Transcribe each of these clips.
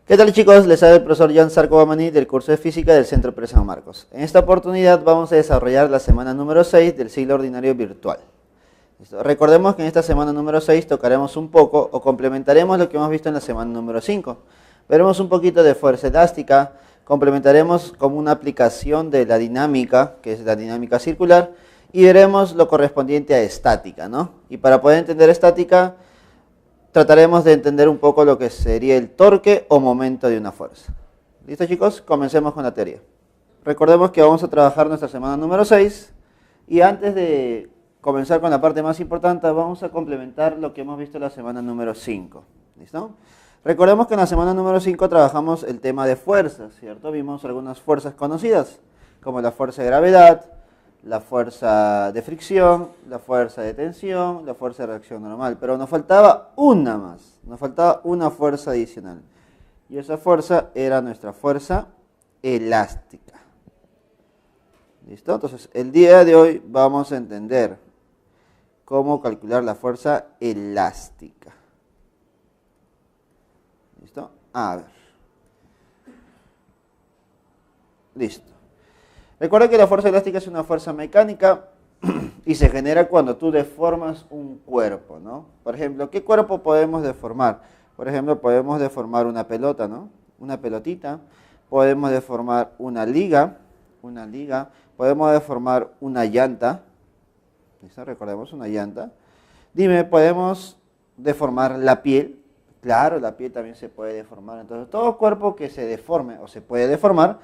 ¿Qué tal, chicos? Les habla el profesor Jan Sarcobamani del curso de Física del Centro Pérez San Marcos. En esta oportunidad vamos a desarrollar la semana número 6 del ciclo ordinario virtual. ¿Listo? Recordemos que en esta semana número 6 tocaremos un poco o complementaremos lo que hemos visto en la semana número 5. Veremos un poquito de fuerza elástica, complementaremos como una aplicación de la dinámica, que es la dinámica circular, y veremos lo correspondiente a estática, ¿no? Y para poder entender estática, trataremos de entender un poco lo que sería el torque o momento de una fuerza. ¿Listo, chicos? Comencemos con la teoría. Recordemos que vamos a trabajar nuestra semana número 6 y antes de comenzar con la parte más importante vamos a complementar lo que hemos visto en la semana número 5. ¿Listo? Recordemos que en la semana número 5 trabajamos el tema de fuerzas, ¿cierto? Vimos algunas fuerzas conocidas como la fuerza de gravedad, la fuerza de fricción, la fuerza de tensión, la fuerza de reacción normal. Pero nos faltaba una más, nos faltaba una fuerza adicional. Y esa fuerza era nuestra fuerza elástica. ¿Listo? Entonces, el día de hoy vamos a entender cómo calcular la fuerza elástica. ¿Listo? A ver. Listo. Recuerda que la fuerza elástica es una fuerza mecánica y se genera cuando tú deformas un cuerpo, ¿no? Por ejemplo, ¿qué cuerpo podemos deformar? Por ejemplo, podemos deformar una pelota, ¿no? Una pelotita. Podemos deformar una liga, podemos deformar una llanta. ¿Listo? Recordemos una llanta. Dime, ¿podemos deformar la piel? Claro, la piel también se puede deformar. Entonces, todo cuerpo que se deforme o se puede deformar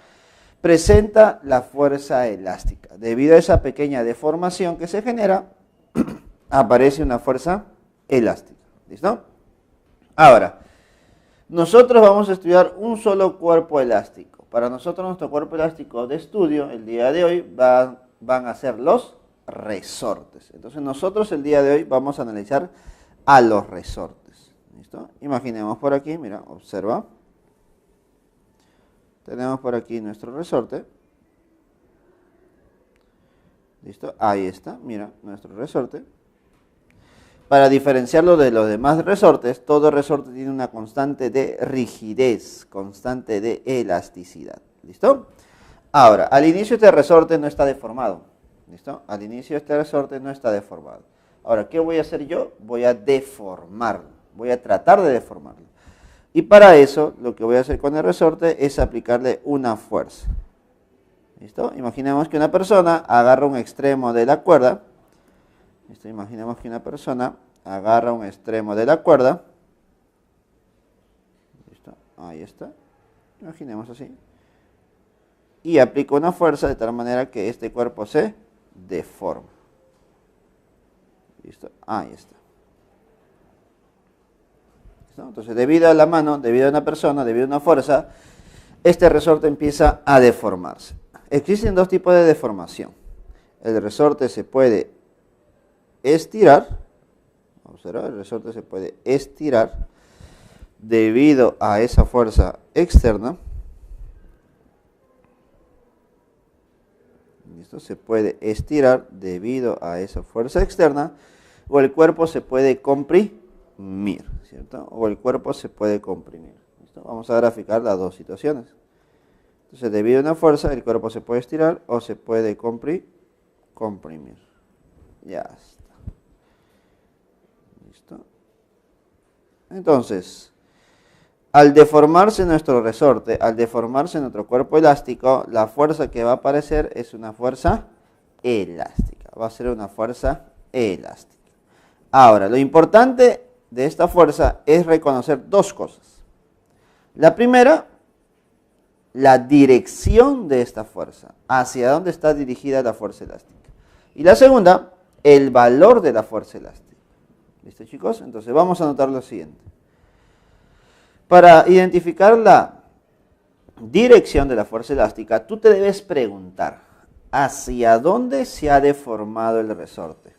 presenta la fuerza elástica. Debido a esa pequeña deformación que se genera, aparece una fuerza elástica. ¿Listo? Ahora, nosotros vamos a estudiar un solo cuerpo elástico. Para nosotros, nuestro cuerpo elástico de estudio, el día de hoy, van a ser los resortes. Entonces, nosotros el día de hoy vamos a analizar a los resortes. ¿Listo? Imaginemos por aquí, mira, observa. Tenemos por aquí nuestro resorte. ¿Listo? Ahí está, mira, nuestro resorte. Para diferenciarlo de los demás resortes, todo resorte tiene una constante de rigidez, constante de elasticidad. ¿Listo? Ahora, al inicio este resorte no está deformado. ¿Listo? Al inicio este resorte no está deformado. Ahora, ¿qué voy a hacer yo? Voy a deformarlo. Voy a tratar de deformarlo. Y para eso, lo que voy a hacer con el resorte es aplicarle una fuerza. ¿Listo? Imaginemos que una persona agarra un extremo de la cuerda. ¿Listo? Imaginemos que una persona agarra un extremo de la cuerda. ¿Listo? Ahí está. Imaginemos así. Y aplica una fuerza de tal manera que este cuerpo se deforma. ¿Listo? Ahí está. Entonces, debido a la mano, debido a una persona, debido a una fuerza, este resorte empieza a deformarse. Existen dos tipos de deformación. El resorte se puede estirar, observa, el resorte se puede estirar debido a esa fuerza externa. ¿Listo? Se puede estirar debido a esa fuerza externa, o el cuerpo se puede comprimir. ¿Cierto? O el cuerpo se puede comprimir. ¿Listo? Vamos a graficar las dos situaciones. Entonces, debido a una fuerza, el cuerpo se puede estirar o se puede comprimir. Ya está. ¿Listo? Entonces, al deformarse nuestro resorte, al deformarse nuestro cuerpo elástico, la fuerza que va a aparecer es una fuerza elástica. Va a ser una fuerza elástica. Ahora, lo importante de esta fuerza es reconocer dos cosas. La primera, la dirección de esta fuerza, hacia dónde está dirigida la fuerza elástica. Y la segunda, el valor de la fuerza elástica. ¿Listo, chicos? Entonces vamos a anotar lo siguiente. Para identificar la dirección de la fuerza elástica, tú te debes preguntar hacia dónde se ha deformado el resorte.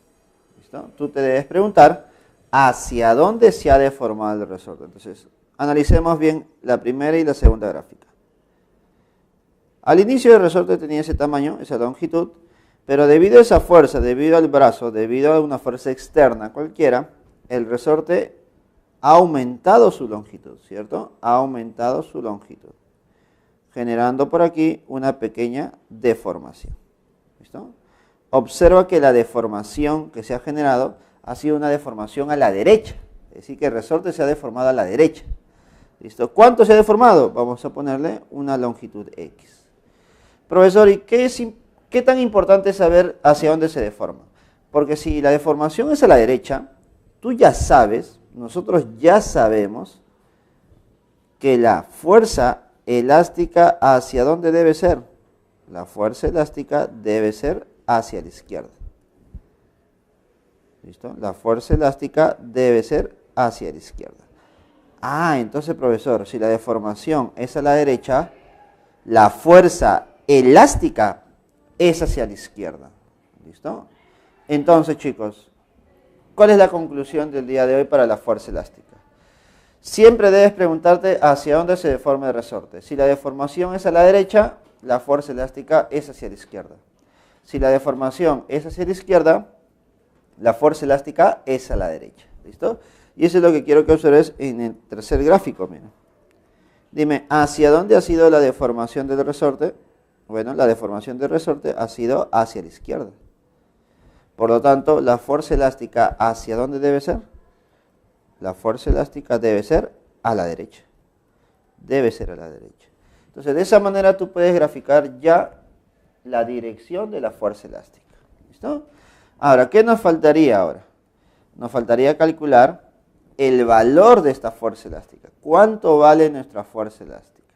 ¿Listo? Tú te debes preguntar hacia dónde se ha deformado el resorte. Entonces, analicemos bien la primera y la segunda gráfica. Al inicio el resorte tenía ese tamaño, esa longitud, pero debido a esa fuerza, debido al brazo, debido a una fuerza externa cualquiera, el resorte ha aumentado su longitud, ¿cierto? Ha aumentado su longitud, generando por aquí una pequeña deformación. ¿Listo? Observa que la deformación que se ha generado ha sido una deformación a la derecha, es decir, que el resorte se ha deformado a la derecha. ¿Listo? ¿Cuánto se ha deformado? Vamos a ponerle una longitud X. Profesor, ¿y qué tan importante es saber hacia dónde se deforma? Porque si la deformación es a la derecha, tú ya sabes, nosotros ya sabemos que la fuerza elástica hacia dónde debe ser. La fuerza elástica debe ser hacia la izquierda. ¿Listo? La fuerza elástica debe ser hacia la izquierda. Ah, entonces, profesor, si la deformación es a la derecha, la fuerza elástica es hacia la izquierda. ¿Listo? Entonces, chicos, ¿cuál es la conclusión del día de hoy para la fuerza elástica? Siempre debes preguntarte hacia dónde se deforma el resorte. Si la deformación es a la derecha, la fuerza elástica es hacia la izquierda. Si la deformación es hacia la izquierda, la fuerza elástica es a la derecha. ¿Listo? Y eso es lo que quiero que observes en el tercer gráfico. Mira. Dime, ¿hacia dónde ha sido la deformación del resorte? Bueno, la deformación del resorte ha sido hacia la izquierda. Por lo tanto, la fuerza elástica, ¿hacia dónde debe ser? La fuerza elástica debe ser a la derecha. Debe ser a la derecha. Entonces, de esa manera tú puedes graficar ya la dirección de la fuerza elástica. ¿Listo? Ahora, ¿qué nos faltaría ahora? Nos faltaría calcular el valor de esta fuerza elástica. ¿Cuánto vale nuestra fuerza elástica?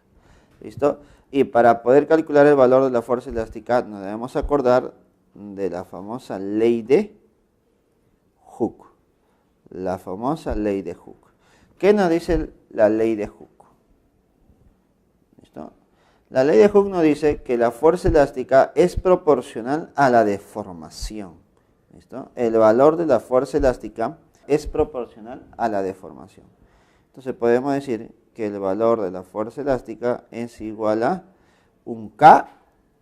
¿Listo? Y para poder calcular el valor de la fuerza elástica, nos debemos acordar de la famosa ley de Hooke. La famosa ley de Hooke. ¿Qué nos dice la ley de Hooke? ¿Listo? La ley de Hooke nos dice que la fuerza elástica es proporcional a la deformación. ¿Listo? El valor de la fuerza elástica es proporcional a la deformación. Entonces podemos decir que el valor de la fuerza elástica es igual a un K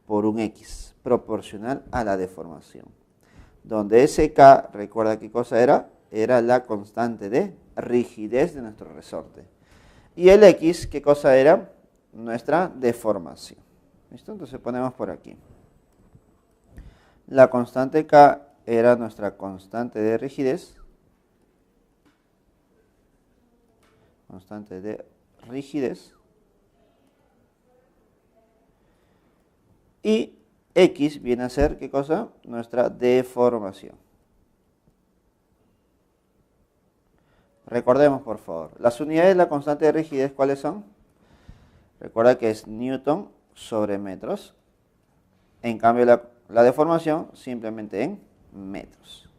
por un X, proporcional a la deformación. Donde ese K, recuerda qué cosa era, era la constante de rigidez de nuestro resorte. Y el X, ¿qué cosa era? Nuestra deformación. ¿Listo? Entonces ponemos por aquí. La constante K era nuestra constante de rigidez. Constante de rigidez. Y X viene a ser, ¿qué cosa? Nuestra deformación. Recordemos, por favor, las unidades de la constante de rigidez, ¿cuáles son? Recuerda que es Newton sobre metros. En cambio, la deformación simplemente en metros.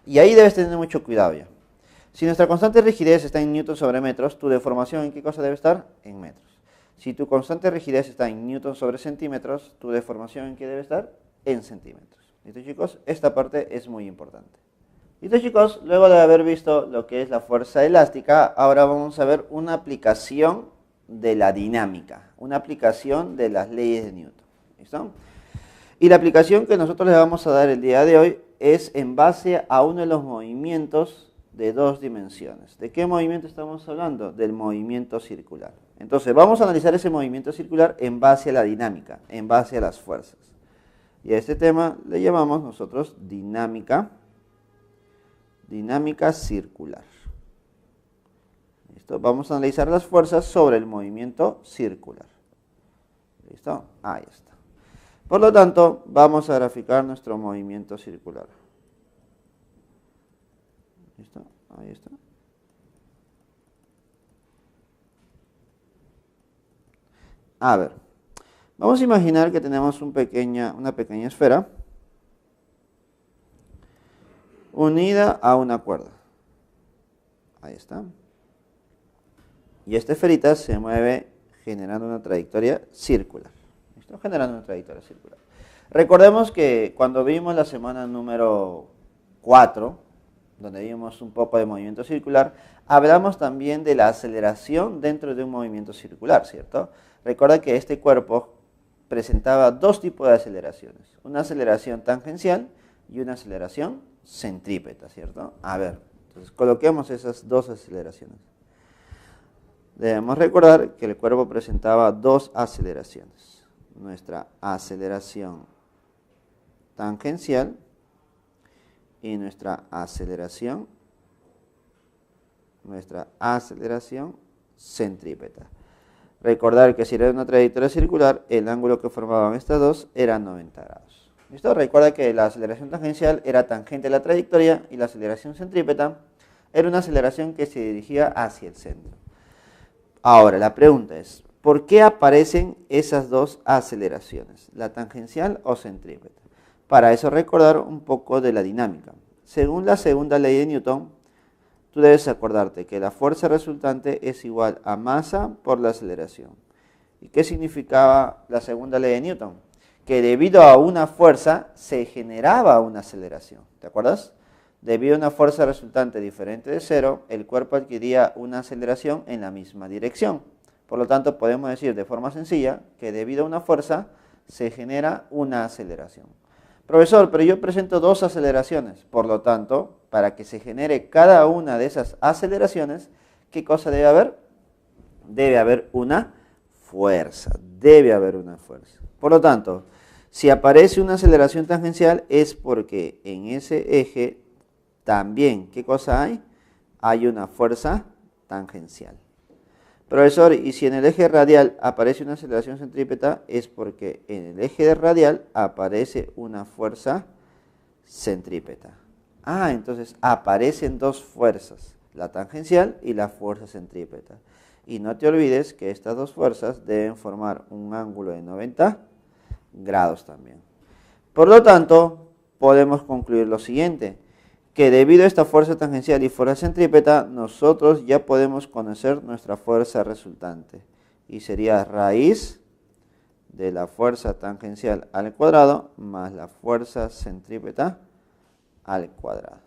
Y ahí debes tener mucho cuidado ya. Si nuestra constante de rigidez está en Newton sobre metros, tu deformación ¿en qué cosa debe estar? En metros. Si tu constante de rigidez está en Newton sobre centímetros, tu deformación ¿en qué debe estar? En centímetros. ¿Listo, chicos? Esta parte es muy importante. ¿Listo, chicos? Luego de haber visto lo que es la fuerza elástica, ahora vamos a ver una aplicación de la dinámica, una aplicación de las leyes de Newton. ¿Listo? Y la aplicación que nosotros le vamos a dar el día de hoy es en base a uno de los movimientos de dos dimensiones. ¿De qué movimiento estamos hablando? Del movimiento circular. Entonces, vamos a analizar ese movimiento circular en base a la dinámica, en base a las fuerzas. Y a este tema le llamamos nosotros dinámica circular. ¿Listo? Vamos a analizar las fuerzas sobre el movimiento circular. ¿Listo? Ahí está. Por lo tanto, vamos a graficar nuestro movimiento circular. ¿Listo? Ahí está. A ver, vamos a imaginar que tenemos una pequeña esfera unida a una cuerda. Ahí está. Y esta esferita se mueve generando una trayectoria circular. ¿Listo? Generando una trayectoria circular. Recordemos que cuando vimos la semana número 4, donde vimos un poco de movimiento circular, hablamos también de la aceleración dentro de un movimiento circular, ¿cierto? Recuerda que este cuerpo presentaba dos tipos de aceleraciones. Una aceleración tangencial y una aceleración centrípeta, ¿cierto? A ver, entonces coloquemos esas dos aceleraciones. Debemos recordar que el cuerpo presentaba dos aceleraciones. Nuestra aceleración tangencial y nuestra aceleración centrípeta. Recordar que si era una trayectoria circular, el ángulo que formaban estas dos era 90 grados. ¿Listo? Recuerda que la aceleración tangencial era tangente a la trayectoria y la aceleración centrípeta era una aceleración que se dirigía hacia el centro. Ahora, la pregunta es, ¿por qué aparecen esas dos aceleraciones, la tangencial o centrípeta? Para eso recordar un poco de la dinámica. Según la segunda ley de Newton, tú debes acordarte que la fuerza resultante es igual a masa por la aceleración. ¿Y qué significaba la segunda ley de Newton? Que debido a una fuerza se generaba una aceleración. ¿Te acuerdas? Debido a una fuerza resultante diferente de cero, el cuerpo adquiría una aceleración en la misma dirección. Por lo tanto, podemos decir de forma sencilla que debido a una fuerza se genera una aceleración. Profesor, pero yo presento dos aceleraciones. Por lo tanto, para que se genere cada una de esas aceleraciones, ¿qué cosa debe haber? Debe haber una fuerza. Debe haber una fuerza. Por lo tanto, si aparece una aceleración tangencial es porque en ese eje también, ¿qué cosa hay? Hay una fuerza tangencial. Profesor, y si en el eje radial aparece una aceleración centrípeta, es porque en el eje radial aparece una fuerza centrípeta. Entonces aparecen dos fuerzas, la tangencial y la fuerza centrípeta. Y no te olvides que estas dos fuerzas deben formar un ángulo de 90 grados también. Por lo tanto, podemos concluir lo siguiente, que debido a esta fuerza tangencial y fuerza centrípeta, nosotros ya podemos conocer nuestra fuerza resultante. Y sería raíz de la fuerza tangencial al cuadrado más la fuerza centrípeta al cuadrado.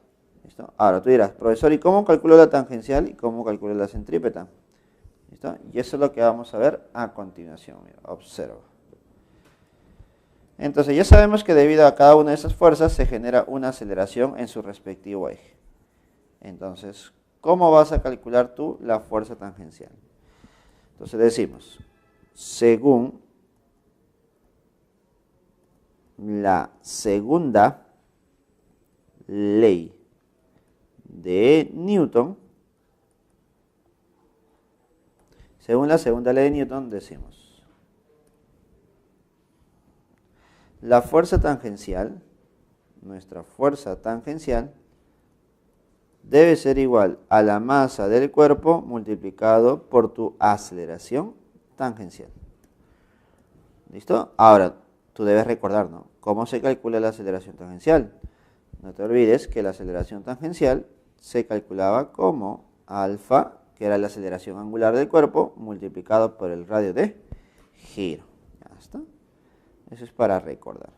¿Listo? Ahora tú dirás, profesor, ¿y cómo calculo la tangencial y cómo calculo la centrípeta? ¿Listo? Y eso es lo que vamos a ver a continuación. Mira, observa. Entonces ya sabemos que debido a cada una de esas fuerzas se genera una aceleración en su respectivo eje. Entonces, ¿cómo vas a calcular tú la fuerza tangencial? Entonces decimos, según la segunda ley de Newton, decimos, la fuerza tangencial, nuestra fuerza tangencial, debe ser igual a la masa del cuerpo multiplicado por tu aceleración tangencial. ¿Listo? Ahora, tú debes recordar, ¿no? ¿Cómo se calcula la aceleración tangencial? No te olvides que la aceleración tangencial se calculaba como alfa, que era la aceleración angular del cuerpo, multiplicado por el radio de giro. Ya está. Eso es para recordar.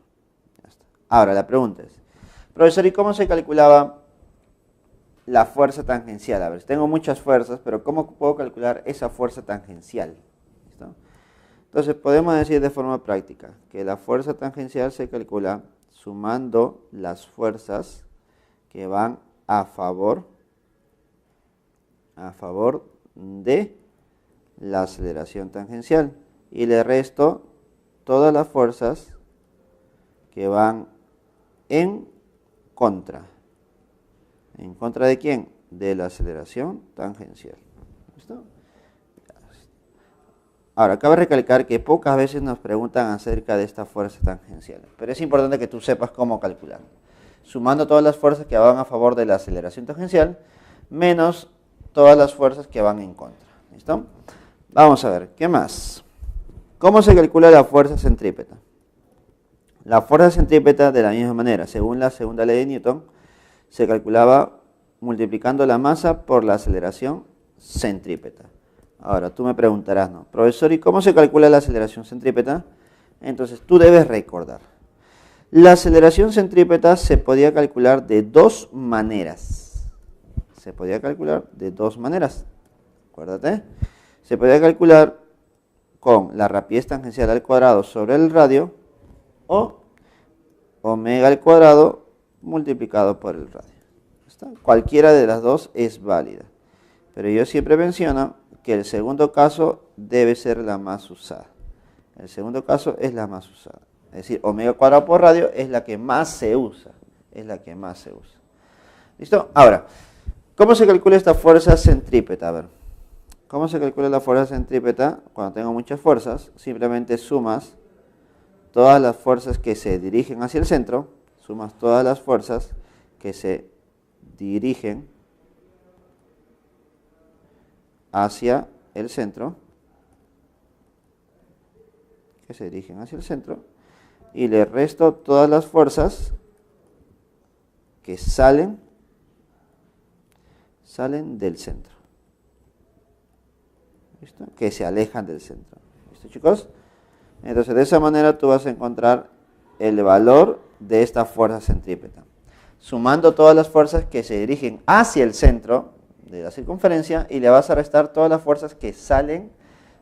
Ya está. Ahora, la pregunta es, profesor, ¿y cómo se calculaba la fuerza tangencial? A ver, tengo muchas fuerzas, pero ¿cómo puedo calcular esa fuerza tangencial? ¿Listo? Entonces, podemos decir de forma práctica que la fuerza tangencial se calcula sumando las fuerzas que van a favor de la aceleración tangencial y le resto todas las fuerzas que van en contra. ¿En contra de quién? De la aceleración tangencial. ¿Listo? Ahora, cabe recalcar que pocas veces nos preguntan acerca de esta fuerza tangencial, pero es importante que tú sepas cómo calcular. Sumando todas las fuerzas que van a favor de la aceleración tangencial, menos todas las fuerzas que van en contra. ¿Listo? Vamos a ver, ¿qué más? ¿Cómo se calcula la fuerza centrípeta? La fuerza centrípeta, de la misma manera, según la segunda ley de Newton, se calculaba multiplicando la masa por la aceleración centrípeta. Ahora, tú me preguntarás, ¿no? Profesor, ¿y cómo se calcula la aceleración centrípeta? Entonces, tú debes recordar. La aceleración centrípeta se podía calcular de dos maneras. Acuérdate. Se podía calcular con la rapidez tangencial al cuadrado sobre el radio o omega al cuadrado multiplicado por el radio. ¿Está? Cualquiera de las dos es válida. Pero yo siempre menciono que el segundo caso debe ser la más usada. El segundo caso es la más usada. Es decir, omega cuadrado por radio es la que más se usa. Es la que más se usa. ¿Listo? Ahora, ¿cómo se calcula esta fuerza centrípeta? A ver, ¿cómo se calcula la fuerza centrípeta? Cuando tengo muchas fuerzas, simplemente sumas todas las fuerzas que se dirigen hacia el centro, sumas todas las fuerzas que se dirigen hacia el centro, y le resto todas las fuerzas que salen del centro. ¿Listo? Que se alejan del centro. ¿Listo, chicos? Entonces, de esa manera tú vas a encontrar el valor de esta fuerza centrípeta. Sumando todas las fuerzas que se dirigen hacia el centro de la circunferencia y le vas a restar todas las fuerzas que salen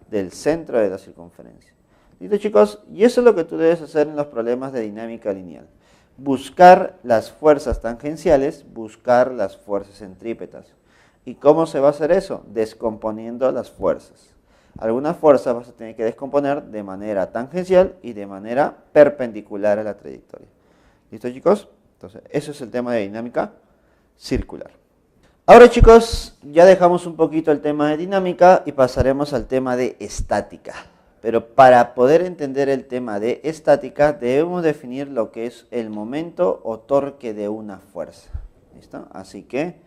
del centro de la circunferencia. ¿Listo, chicos? Y eso es lo que tú debes hacer en los problemas de dinámica lineal. Buscar las fuerzas tangenciales, buscar las fuerzas centrípetas. ¿Y cómo se va a hacer eso? Descomponiendo las fuerzas. Algunas fuerzas vas a tener que descomponer de manera tangencial y de manera perpendicular a la trayectoria. ¿Listo, chicos? Entonces, eso es el tema de dinámica circular. Ahora, chicos, ya dejamos un poquito el tema de dinámica y pasaremos al tema de estática. Pero para poder entender el tema de estática, debemos definir lo que es el momento o torque de una fuerza. ¿Listo? Así que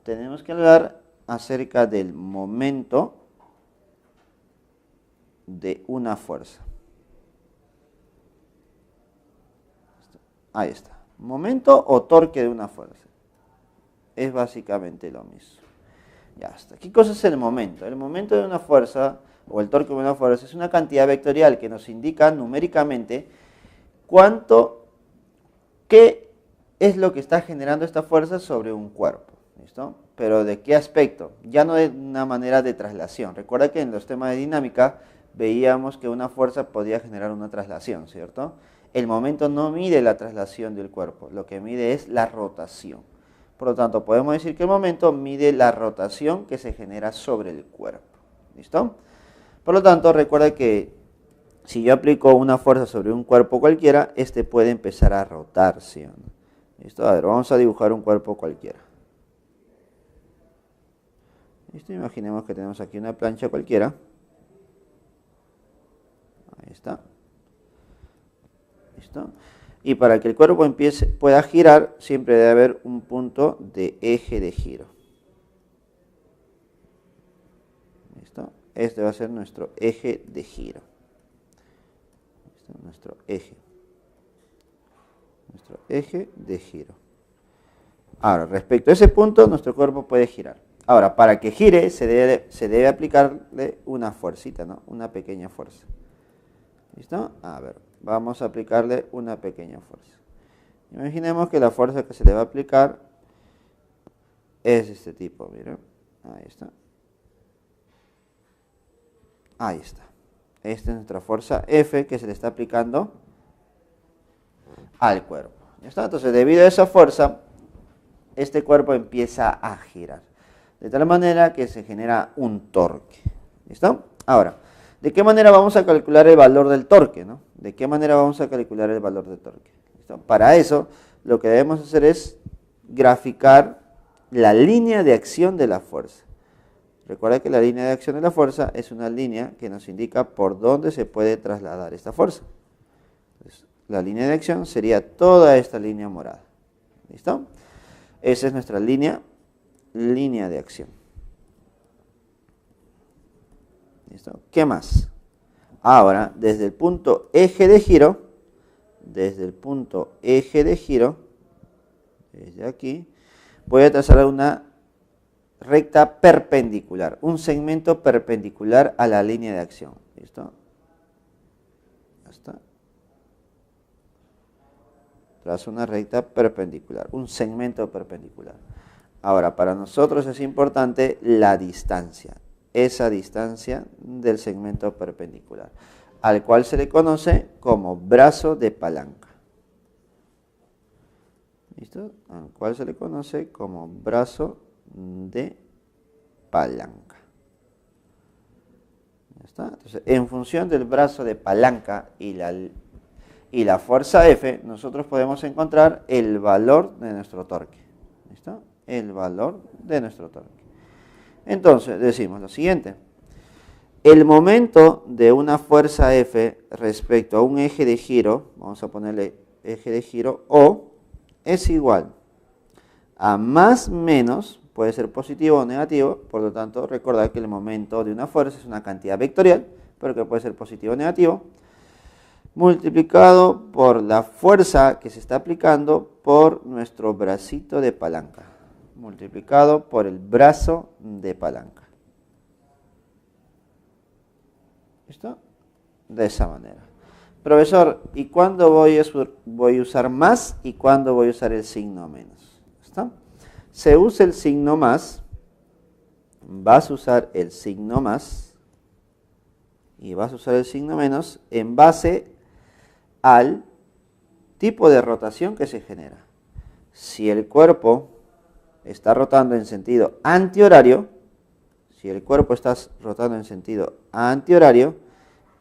tenemos que hablar acerca del momento de una fuerza. Ahí está. Momento o torque de una fuerza. Es básicamente lo mismo. Ya está. ¿Qué cosa es el momento? El momento de una fuerza o el torque de una fuerza es una cantidad vectorial que nos indica numéricamente qué es lo que está generando esta fuerza sobre un cuerpo. ¿Listo? Pero ¿de qué aspecto? Ya no de una manera de traslación. Recuerda que en los temas de dinámica veíamos que una fuerza podía generar una traslación, ¿cierto? El momento no mide la traslación del cuerpo, lo que mide es la rotación. Por lo tanto, podemos decir que el momento mide la rotación que se genera sobre el cuerpo. ¿Listo? Por lo tanto, recuerda que si yo aplico una fuerza sobre un cuerpo cualquiera, este puede empezar a rotarse. ¿Listo? A ver, vamos a dibujar un cuerpo cualquiera. ¿Listo? Imaginemos que tenemos aquí una plancha cualquiera. Ahí está. ¿Listo? Y para que el cuerpo pueda girar, siempre debe haber un punto de eje de giro. ¿Listo? Este va a ser nuestro eje de giro. ¿Listo? Nuestro eje de giro. Ahora, respecto a ese punto, nuestro cuerpo puede girar. Ahora, para que gire, se debe aplicarle una fuercita, ¿no? Una pequeña fuerza. ¿Listo? A ver, vamos a aplicarle una pequeña fuerza. Imaginemos que la fuerza que se le va a aplicar es este tipo, miren. Ahí está. Ahí está. Esta es nuestra fuerza F que se le está aplicando al cuerpo. ¿Ya está? Entonces, debido a esa fuerza, este cuerpo empieza a girar. De tal manera que se genera un torque. ¿Listo? Ahora, ¿de qué manera vamos a calcular el valor del torque? ¿No? ¿De qué manera vamos a calcular el valor del torque? ¿Listo? Para eso, lo que debemos hacer es graficar la línea de acción de la fuerza. Recuerda que la línea de acción de la fuerza es una línea que nos indica por dónde se puede trasladar esta fuerza. Entonces, la línea de acción sería toda esta línea morada. ¿Listo? Esa es nuestra línea de acción. ¿Listo? ¿Qué más? Ahora, desde el punto eje de giro, desde aquí, voy a trazar una recta perpendicular, un segmento perpendicular a la línea de acción. ¿Listo? Ya está. Trazo una recta perpendicular, un segmento perpendicular. Ahora, para nosotros es importante la distancia, esa distancia del segmento perpendicular, al cual se le conoce como brazo de palanca. ¿Listo? Al cual se le conoce como brazo de palanca. ¿Ya está? Entonces, en función del brazo de palanca y la fuerza F, nosotros podemos encontrar el valor de nuestro torque. ¿Listo? El valor de nuestro torque. Entonces, decimos lo siguiente. El momento de una fuerza F respecto a un eje de giro, vamos a ponerle eje de giro O, es igual a más menos, puede ser positivo o negativo, por lo tanto, recordar que el momento de una fuerza es una cantidad vectorial, pero que puede ser positivo o negativo, multiplicado por la fuerza que se está aplicando por nuestro bracito de palanca, multiplicado por el brazo de palanca. ¿Listo? De esa manera. Profesor, ¿y cuándo voy a usar más y cuándo voy a usar el signo menos? ¿Está? Se usa el signo más, vas a usar el signo más y vas a usar el signo menos en base al tipo de rotación que se genera. Si el cuerpo está rotando en sentido antihorario,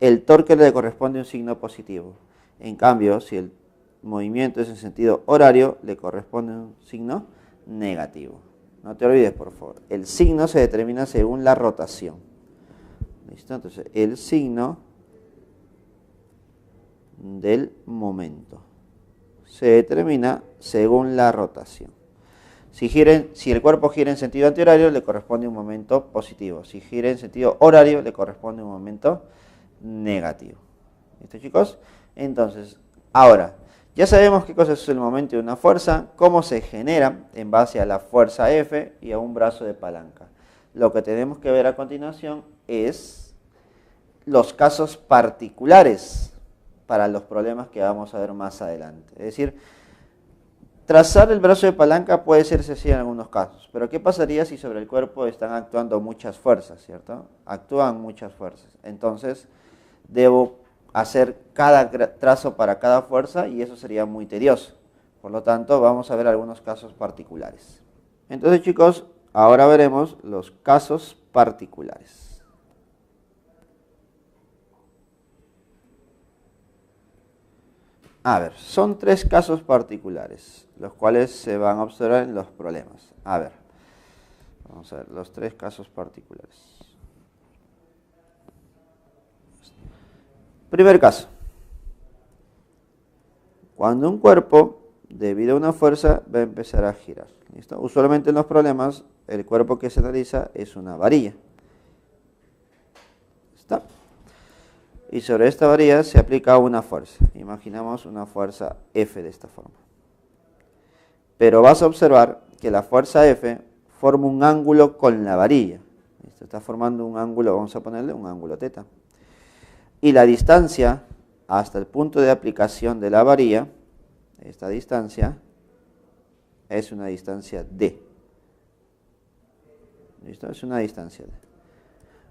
el torque le corresponde un signo positivo. En cambio, si el movimiento es en sentido horario, le corresponde un signo negativo. No te olvides, por favor. El signo se determina según la rotación. ¿Listo? Entonces, el signo del momento se determina según la rotación. Si el cuerpo gira en sentido antihorario, le corresponde un momento positivo. Si gira en sentido horario, le corresponde un momento negativo. ¿Listo, chicos? Entonces, ahora, ya sabemos qué cosa es el momento de una fuerza, cómo se genera en base a la fuerza F y a un brazo de palanca. Lo que tenemos que ver a continuación es los casos particulares para los problemas que vamos a ver más adelante. Es decir, trazar el brazo de palanca puede ser sencillo en algunos casos, pero ¿qué pasaría si sobre el cuerpo están actuando muchas fuerzas, ¿cierto? Actúan muchas fuerzas. Entonces, debo hacer cada trazo para cada fuerza y eso sería muy tedioso. Por lo tanto, vamos a ver algunos casos particulares. Entonces, chicos, ahora veremos los casos particulares. A ver, son 3 casos particulares, los cuales se van a observar en los problemas. A ver, vamos a ver los 3 casos particulares. Primer caso. Cuando un cuerpo, debido a una fuerza, va a empezar a girar. ¿Listo? Usualmente en los problemas, el cuerpo que se analiza es una varilla. ¿Está? Y sobre esta varilla se aplica una fuerza. Imaginamos una fuerza F de esta forma. Pero vas a observar que la fuerza F forma un ángulo con la varilla. Esto está formando un ángulo, vamos a ponerle un ángulo teta. Y la distancia hasta el punto de aplicación de la varilla, esta distancia, es una distancia D. ¿Listo? Es una distancia D.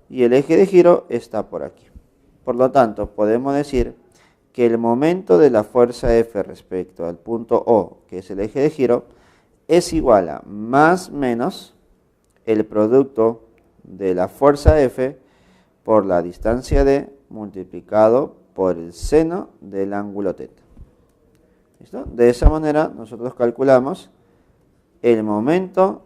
Y el eje de giro está por aquí. Por lo tanto, podemos decir que el momento de la fuerza F respecto al punto O, que es el eje de giro, es igual a más menos el producto de la fuerza F por la distancia D multiplicado por el seno del ángulo teta. ¿Listo? De esa manera nosotros calculamos el momento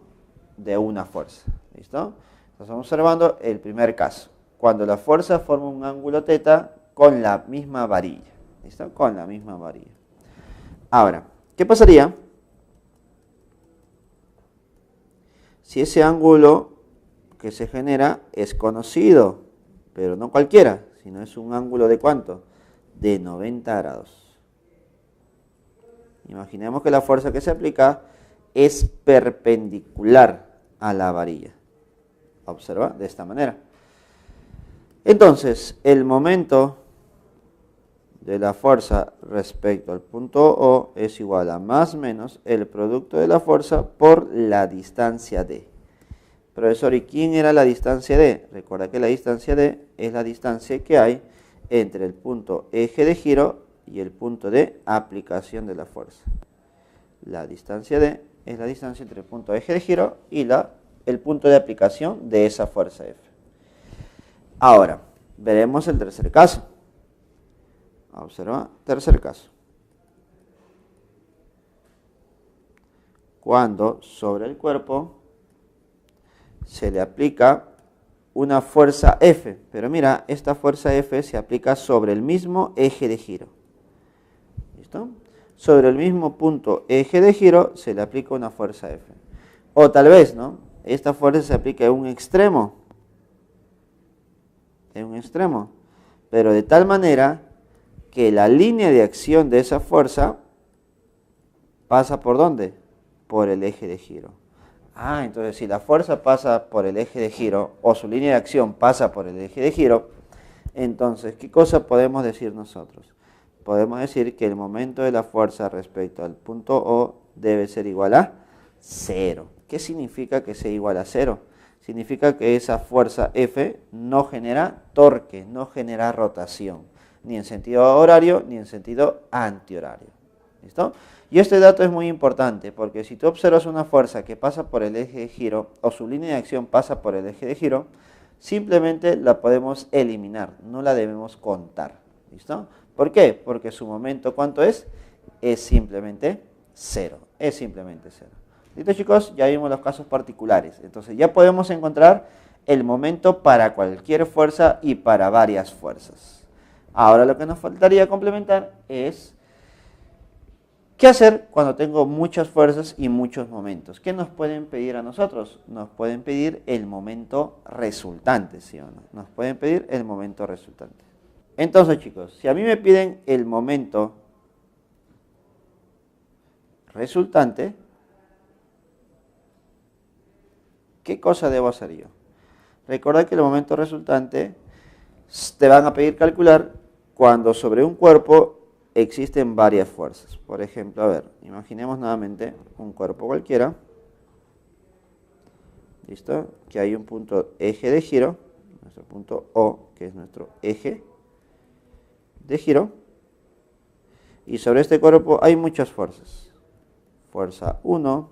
de una fuerza. ¿Listo? Estamos observando el primer caso, cuando la fuerza forma un ángulo teta con la misma varilla. ¿Listo? Con la misma varilla. Ahora, ¿qué pasaría si ese ángulo que se genera es conocido, pero no cualquiera, sino es un ángulo de ¿cuánto? De 90 grados. Imaginemos que la fuerza que se aplica es perpendicular a la varilla. Observa de esta manera. Entonces, el momento de la fuerza respecto al punto O es igual a más menos el producto de la fuerza por la distancia D. Profesor, ¿y quién era la distancia D? Recuerda que la distancia D es la distancia que hay entre el punto eje de giro y el punto de aplicación de la fuerza. La distancia D es la distancia entre el punto eje de giro y el punto de aplicación de esa fuerza F. Ahora, Veremos el tercer caso. Observa, tercer caso. Cuando sobre el cuerpo se le aplica una fuerza F, pero mira, esta fuerza F se aplica sobre el mismo eje de giro. ¿Listo? Sobre el mismo punto eje de giro se le aplica una fuerza F. O tal vez, ¿no? Esta fuerza se aplica en un extremo. En un extremo. Pero de tal manera que la línea de acción de esa fuerza pasa ¿por dónde? Por el eje de giro. Entonces si la fuerza pasa por el eje de giro o su línea de acción pasa por el eje de giro, entonces, ¿qué cosa podemos decir nosotros? Podemos decir que el momento de la fuerza respecto al punto O debe ser igual a 0. ¿Qué significa que sea igual a 0? Significa que esa fuerza F no genera torque, no genera rotación, ni en sentido horario ni en sentido antihorario. ¿Listo? Y este dato es muy importante porque si tú observas una fuerza que pasa por el eje de giro o su línea de acción pasa por el eje de giro, simplemente la podemos eliminar, no la debemos contar. ¿Listo? ¿Por qué? Porque su momento, ¿cuánto es? Es simplemente 0. Es simplemente 0. ¿Listo, chicos? Ya vimos los casos particulares. Entonces ya podemos encontrar el momento para cualquier fuerza y para varias fuerzas. Ahora lo que nos faltaría complementar es ¿qué hacer cuando tengo muchas fuerzas y muchos momentos? ¿Qué nos pueden pedir a nosotros? Nos pueden pedir el momento resultante, ¿sí o no? Nos pueden pedir el momento resultante. Entonces, chicos, si a mí me piden el momento resultante, ¿qué cosa debo hacer yo? Recuerda que el momento resultante te van a pedir calcular cuando sobre un cuerpo existen varias fuerzas. Por ejemplo, a ver, imaginemos nuevamente un cuerpo cualquiera. ¿Listo? Que hay un punto eje de giro, nuestro punto O, que es nuestro eje de giro. Y sobre este cuerpo hay muchas fuerzas. Fuerza 1,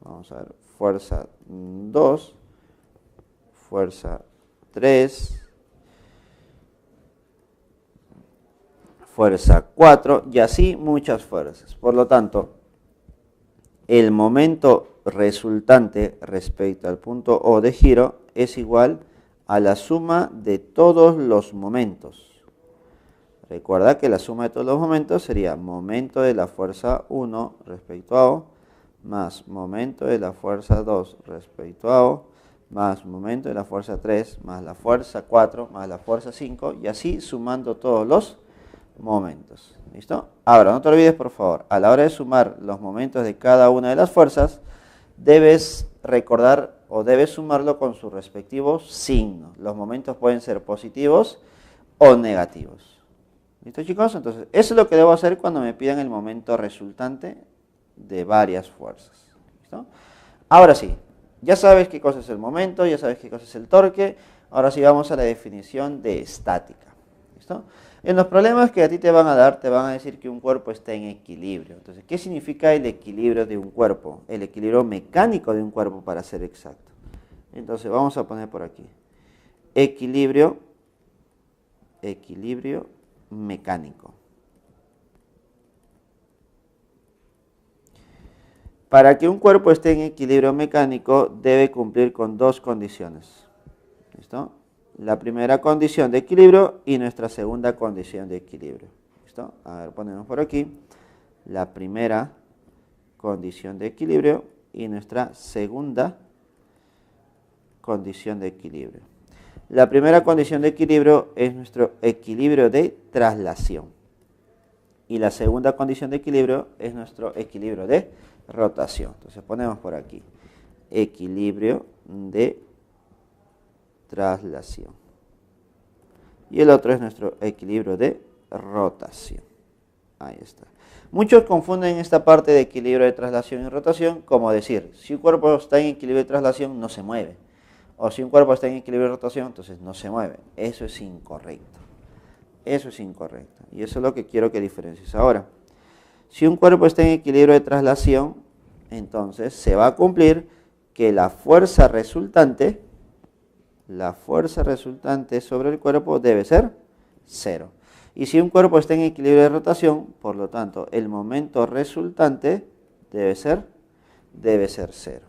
vamos a ver, fuerza 2, fuerza 3, fuerza 4 y así muchas fuerzas. Por lo tanto, el momento resultante respecto al punto O de giro es igual a la suma de todos los momentos. Recuerda que la suma de todos los momentos sería momento de la fuerza 1 respecto a O, más momento de la fuerza 2 respecto a O, más momento de la fuerza 3, más la fuerza 4, más la fuerza 5, y así sumando todos los momentos. ¿Listo? Ahora, no te olvides, por favor, a la hora de sumar los momentos de cada una de las fuerzas, debes recordar o debes sumarlo con sus respectivos signos. Los momentos pueden ser positivos o negativos. ¿Listo, chicos? Entonces, eso es lo que debo hacer cuando me pidan el momento resultante de varias fuerzas. ¿Listo? Ahora sí, ya sabes qué cosa es el momento, ya sabes qué cosa es el torque. Ahora sí vamos a la definición de estática. ¿Listo? En los problemas que a ti te van a dar, te van a decir que un cuerpo está en equilibrio. Entonces, ¿qué significa el equilibrio de un cuerpo? El equilibrio mecánico de un cuerpo, para ser exacto. Entonces, vamos a poner por aquí. Equilibrio mecánico. Para que un cuerpo esté en equilibrio mecánico, debe cumplir con dos condiciones. ¿Listo? La primera condición de equilibrio y nuestra segunda condición de equilibrio. ¿Listo? A ver, ponemos por aquí la primera condición de equilibrio y nuestra segunda condición de equilibrio. La primera condición de equilibrio es nuestro equilibrio de traslación. Y la segunda condición de equilibrio es nuestro equilibrio de rotación. Entonces ponemos por aquí equilibrio de traslación. Y el otro es nuestro equilibrio de rotación. Ahí está. Muchos confunden esta parte de equilibrio de traslación y rotación como decir, si un cuerpo está en equilibrio de traslación no se mueve. O si un cuerpo está en equilibrio de rotación, entonces no se mueve. Eso es incorrecto. Eso es incorrecto. Y eso es lo que quiero que diferencies ahora. Si un cuerpo está en equilibrio de traslación, entonces se va a cumplir que la fuerza resultante la fuerza resultante sobre el cuerpo debe ser 0. Y si un cuerpo está en equilibrio de rotación, por lo tanto, el momento resultante debe ser 0.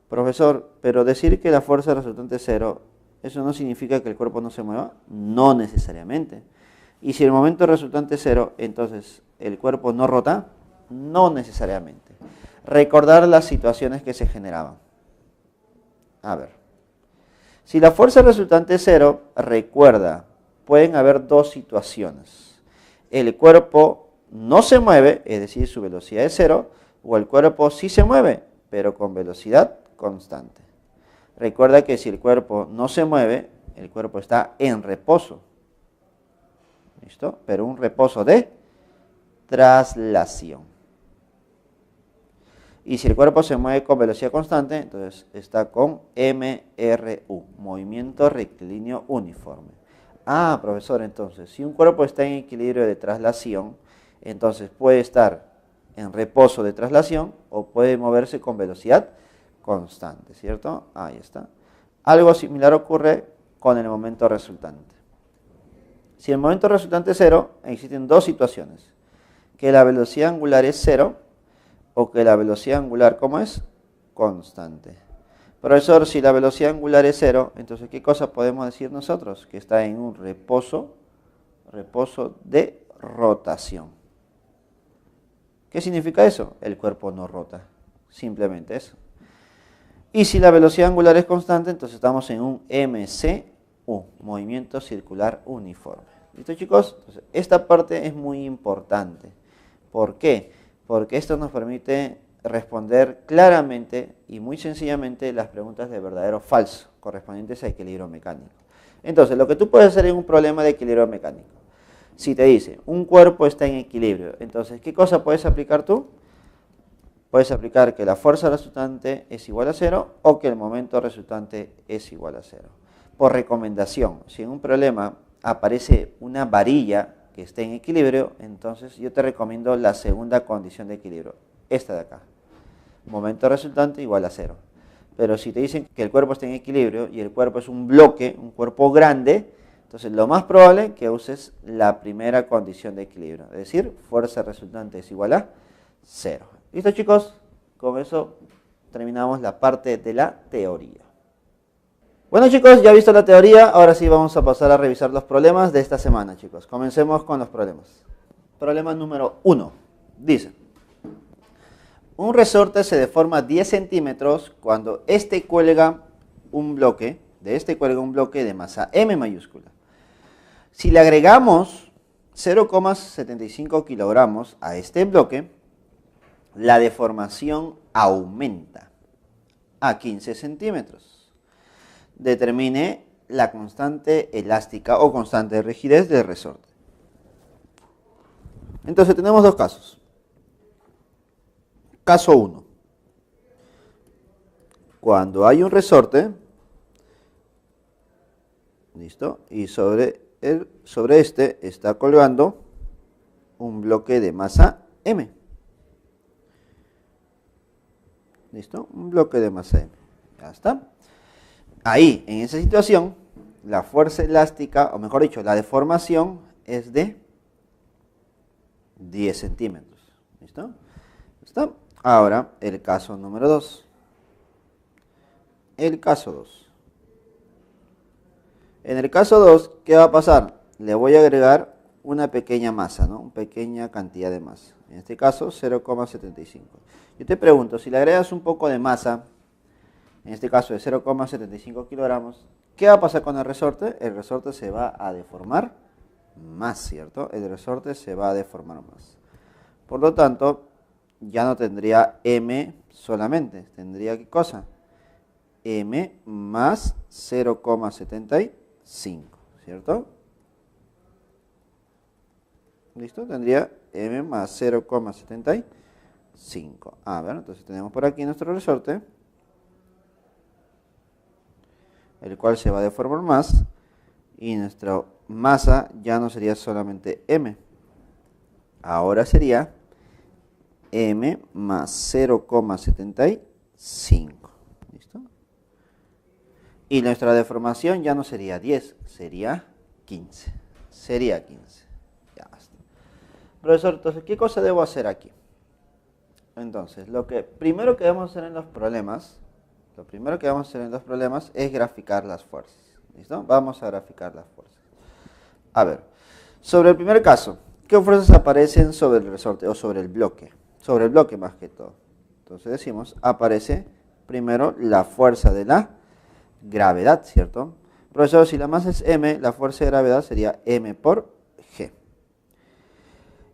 Profesor, pero decir que la fuerza resultante es 0, ¿eso no significa que el cuerpo no se mueva? No necesariamente. Y si el momento resultante es 0, entonces, ¿el cuerpo no rota? No necesariamente. Recordar las situaciones que se generaban. A ver. Si la fuerza resultante es 0, recuerda, pueden haber dos situaciones. El cuerpo no se mueve, es decir, su velocidad es 0, o el cuerpo sí se mueve, pero con velocidad constante. Recuerda que si el cuerpo no se mueve, el cuerpo está en reposo. ¿Listo? Pero un reposo de traslación. Y si el cuerpo se mueve con velocidad constante, entonces está con MRU, movimiento rectilíneo uniforme. Ah, profesor, entonces, si un cuerpo está en equilibrio de traslación, entonces puede estar en reposo de traslación o puede moverse con velocidad constante, ¿cierto? Ahí está. Algo similar ocurre con el momento resultante. Si el momento resultante es 0, existen dos situaciones. Que la velocidad angular es 0 o que la velocidad angular, ¿cómo es? Constante. Profesor, si la velocidad angular es 0, entonces ¿qué cosa podemos decir nosotros? Que está en un reposo de rotación. ¿Qué significa eso? El cuerpo no rota. Simplemente eso. Y si la velocidad angular es constante, entonces estamos en un MCU, movimiento circular uniforme. ¿Listo, chicos? Entonces, esta parte es muy importante. ¿Por qué? Porque esto nos permite responder claramente y muy sencillamente las preguntas de verdadero o falso correspondientes a equilibrio mecánico. Entonces, lo que tú puedes hacer en un problema de equilibrio mecánico, si te dice, un cuerpo está en equilibrio, entonces, ¿qué cosa puedes aplicar tú? Puedes aplicar que la fuerza resultante es igual a 0 o que el momento resultante es igual a 0. Por recomendación, si en un problema aparece una varilla que esté en equilibrio, entonces yo te recomiendo la segunda condición de equilibrio, esta de acá. Momento resultante igual a 0. Pero si te dicen que el cuerpo está en equilibrio y el cuerpo es un bloque, un cuerpo grande, entonces lo más probable es que uses la primera condición de equilibrio, es decir, fuerza resultante es igual a 0. ¿Listo, chicos? Con eso terminamos la parte de la teoría. Bueno, chicos, ya visto la teoría, ahora sí vamos a pasar a revisar los problemas de esta semana, chicos. Comencemos con los problemas. Problema número 1. Dice, un resorte se deforma 10 centímetros cuando de este cuelga un bloque de masa M mayúscula. Si le agregamos 0,75 kilogramos a este bloque, la deformación aumenta a 15 centímetros. Determine la constante elástica o constante de rigidez del resorte. Entonces tenemos dos casos. Caso 1. Cuando hay un resorte, ¿listo? Y sobre este está colgando un bloque de masa M. ¿Listo? Un bloque de masa M. Ya está. Ahí, en esa situación, la fuerza elástica, o mejor dicho, la deformación es de 10 centímetros. ¿Listo? ¿Listo? Ahora, el caso número 2. El caso 2. En el caso 2, ¿qué va a pasar? Le voy a agregar una pequeña masa, ¿no? Una pequeña cantidad de masa. En este caso, 0,75. Yo te pregunto, si le agregas un poco de masa, en este caso de 0,75 kilogramos, ¿qué va a pasar con el resorte? El resorte se va a deformar más, ¿cierto? El resorte se va a deformar más. Por lo tanto, ya no tendría M solamente, tendría ¿qué cosa? M más 0,75, ¿cierto? ¿Listo? Tendría M más 0,75. A ver, entonces tenemos por aquí nuestro resorte, el cual se va a deformar más, y nuestra masa ya no sería solamente M, ahora sería M más 0,75. ¿Listo? Y nuestra deformación ya no sería 10, sería 15. Sería 15. Ya basta. Profesor, entonces, ¿qué cosa debo hacer aquí? Entonces, lo primero que vamos a hacer en los problemas, es graficar las fuerzas. ¿Listo? Vamos a graficar las fuerzas. A ver, sobre el primer caso, ¿qué fuerzas aparecen sobre el resorte o sobre el bloque? Sobre el bloque más que todo. Entonces decimos, aparece primero la fuerza de la gravedad, ¿cierto? Profesor, si la masa es m, la fuerza de gravedad sería m por g.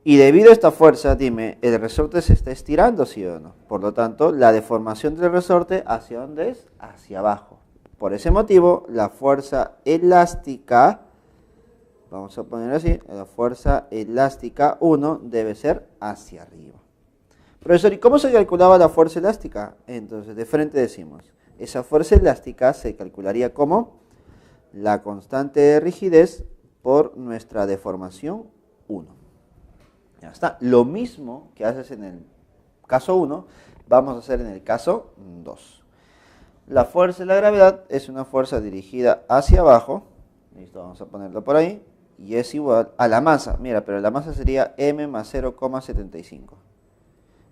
Y debido a esta fuerza, dime, ¿el resorte se está estirando, sí o no? Por lo tanto, la deformación del resorte, ¿hacia dónde es? Hacia abajo. Por ese motivo, la fuerza elástica, vamos a poner así, la fuerza elástica 1 debe ser hacia arriba. Profesor, ¿y cómo se calculaba la fuerza elástica? Entonces, de frente decimos, esa fuerza elástica se calcularía como la constante de rigidez por nuestra deformación 1. Ya está. Lo mismo que haces en el caso 1, vamos a hacer en el caso 2. La fuerza de la gravedad es una fuerza dirigida hacia abajo. Listo, vamos a ponerlo por ahí. Y es igual a la masa. Mira, pero la masa sería m más 0,75.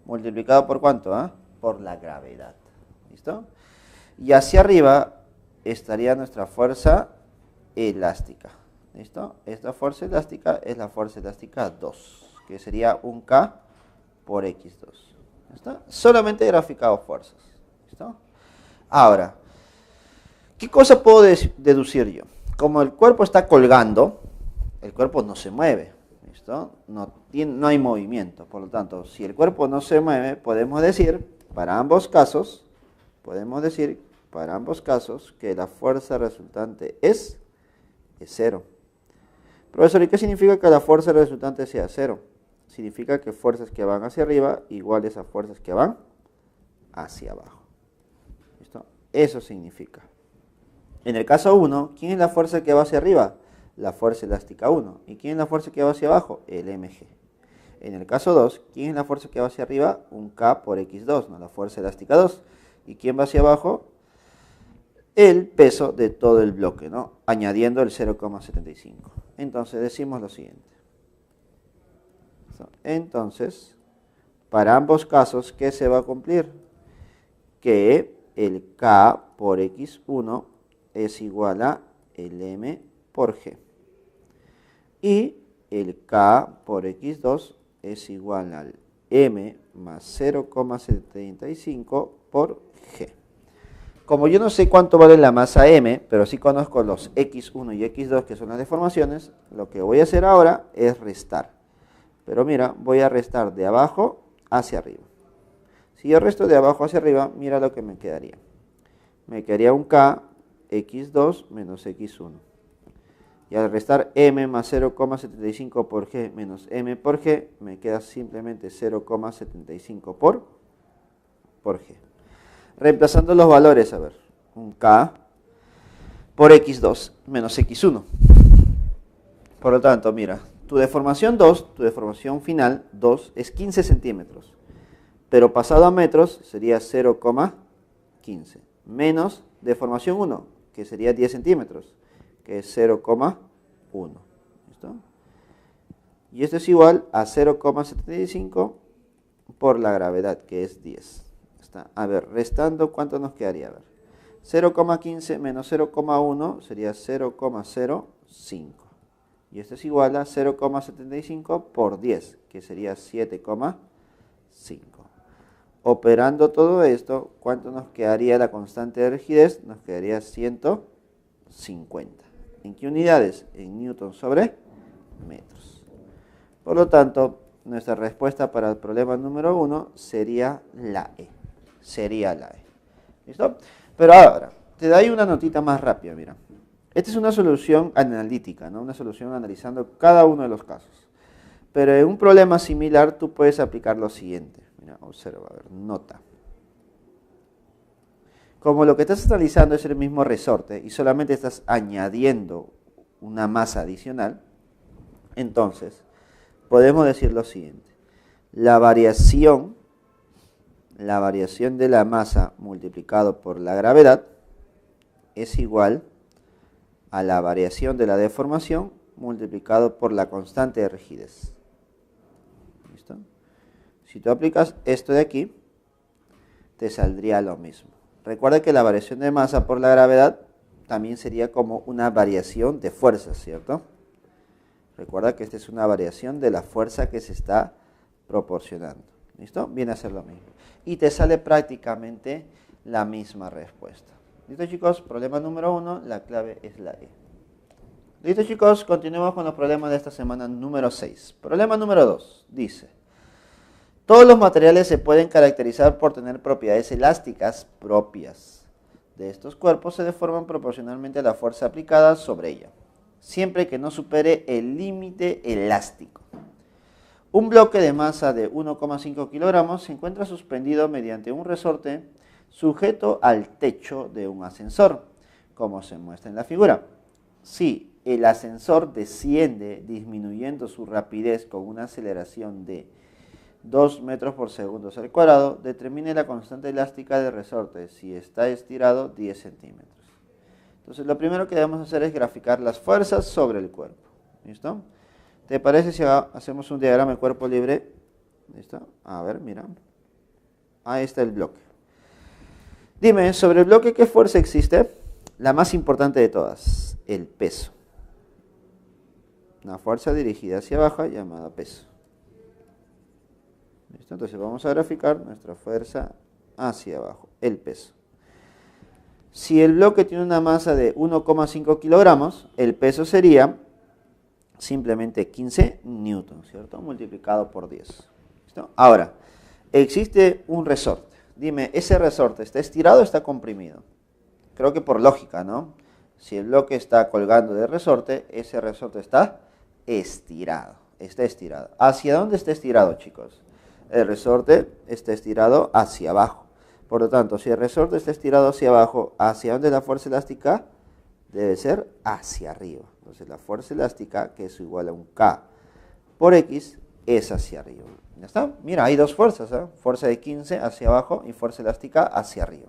¿Multiplicado por cuánto? Por la gravedad. ¿Listo? Y hacia arriba estaría nuestra fuerza elástica. ¿Listo? Esta fuerza elástica es la fuerza elástica 2. Que sería un K por X2. ¿Listo? Solamente he graficado fuerzas. ¿Listo? Ahora, ¿qué cosa puedo deducir yo? Como el cuerpo está colgando, el cuerpo no se mueve. ¿Listo? No hay movimiento. Por lo tanto, si el cuerpo no se mueve, podemos decir, para ambos casos, que la fuerza resultante es 0. Profesor, ¿y qué significa que la fuerza resultante sea 0? Significa que fuerzas que van hacia arriba iguales a fuerzas que van hacia abajo. ¿Listo? Eso significa. En el caso 1, ¿quién es la fuerza que va hacia arriba? La fuerza elástica 1. ¿Y quién es la fuerza que va hacia abajo? El mg. En el caso 2, ¿quién es la fuerza que va hacia arriba? Un K por X2, ¿no? La fuerza elástica 2. ¿Y quién va hacia abajo? El peso de todo el bloque, ¿no? Añadiendo el 0,75. Entonces decimos lo siguiente. Entonces, para ambos casos, ¿qué se va a cumplir? Que el K por X1 es igual a el M por G. Y el K por X2 es igual al M más 0,75 por G. Como yo no sé cuánto vale la masa M, pero sí conozco los X1 y X2, que son las deformaciones, lo que voy a hacer ahora es restar. Pero mira, voy a restar de abajo hacia arriba. Si yo resto de abajo hacia arriba, mira lo que me quedaría. Me quedaría un K, X2 menos X1. Y al restar M más 0,75 por G menos M por G, me queda simplemente 0,75 por G. Reemplazando los valores, a ver, un K por X2 menos X1. Por lo tanto, mira, tu deformación final 2 es 15 centímetros. Pero pasado a metros sería 0,15. Menos deformación 1, que sería 10 centímetros, que es 0,1. ¿Listo? Y esto es igual a 0,75 por la gravedad, que es 10. A ver, restando, ¿cuánto nos quedaría? A ver, 0,15 menos 0,1 sería 0,05. Y esto es igual a 0,75 por 10, que sería 7,5. Operando todo esto, ¿cuánto nos quedaría la constante de rigidez? Nos quedaría 150. ¿En qué unidades? En newton sobre metros. Por lo tanto, nuestra respuesta para el problema número 1 sería la E. ¿Listo? Pero ahora, te doy una notita más rápida, mira. Esta es una solución analítica, ¿no? Una solución analizando cada uno de los casos. Pero en un problema similar tú puedes aplicar lo siguiente. Mira, observa, a ver, nota. Como lo que estás analizando es el mismo resorte y solamente estás añadiendo una masa adicional, entonces podemos decir lo siguiente. La variación de la masa multiplicado por la gravedad es igual a la variación de la deformación multiplicado por la constante de rigidez. ¿Listo? Si tú aplicas esto de aquí, te saldría lo mismo. Recuerda que la variación de masa por la gravedad también sería como una variación de fuerza, ¿cierto? Recuerda que esta es una variación de la fuerza que se está proporcionando. ¿Listo? Viene a ser lo mismo. Y te sale prácticamente la misma respuesta. ¿Listo, chicos? Problema número 1, la clave es la E. ¿Listo, chicos? Continuemos con los problemas de esta semana número 6. Problema número 2. Dice: todos los materiales se pueden caracterizar por tener propiedades elásticas propias. De estos cuerpos se deforman proporcionalmente a la fuerza aplicada sobre ella, siempre que no supere el límite elástico. Un bloque de masa de 1,5 kilogramos se encuentra suspendido mediante un resorte sujeto al techo de un ascensor, como se muestra en la figura. Si el ascensor desciende disminuyendo su rapidez con una aceleración de 2 metros por segundo al cuadrado, determine la constante elástica del resorte si está estirado 10 centímetros. Entonces, lo primero que debemos hacer es graficar las fuerzas sobre el cuerpo. ¿Listo? ¿Te parece si hacemos un diagrama de cuerpo libre? ¿Listo? A ver, mira. Ahí está el bloque. Dime, sobre el bloque, ¿qué fuerza existe? La más importante de todas, el peso. Una fuerza dirigida hacia abajo llamada peso. ¿Listo? Entonces vamos a graficar nuestra fuerza hacia abajo, el peso. Si el bloque tiene una masa de 1,5 kilogramos, el peso sería simplemente 15 newtons, ¿cierto? Multiplicado por 10. ¿Listo? Ahora, existe un resorte. Dime, ¿ese resorte está estirado o está comprimido? Creo que por lógica, ¿no? Si el bloque está colgando del resorte, ese resorte está estirado. Está estirado. ¿Hacia dónde está estirado, chicos? El resorte está estirado hacia abajo. Por lo tanto, si el resorte está estirado hacia abajo, ¿hacia dónde es la fuerza elástica? Debe ser hacia arriba. Entonces, la fuerza elástica, que es igual a un K por X, es hacia arriba. ¿Ya está? Mira, hay dos fuerzas, ¿eh? Fuerza de 15 hacia abajo y fuerza elástica hacia arriba.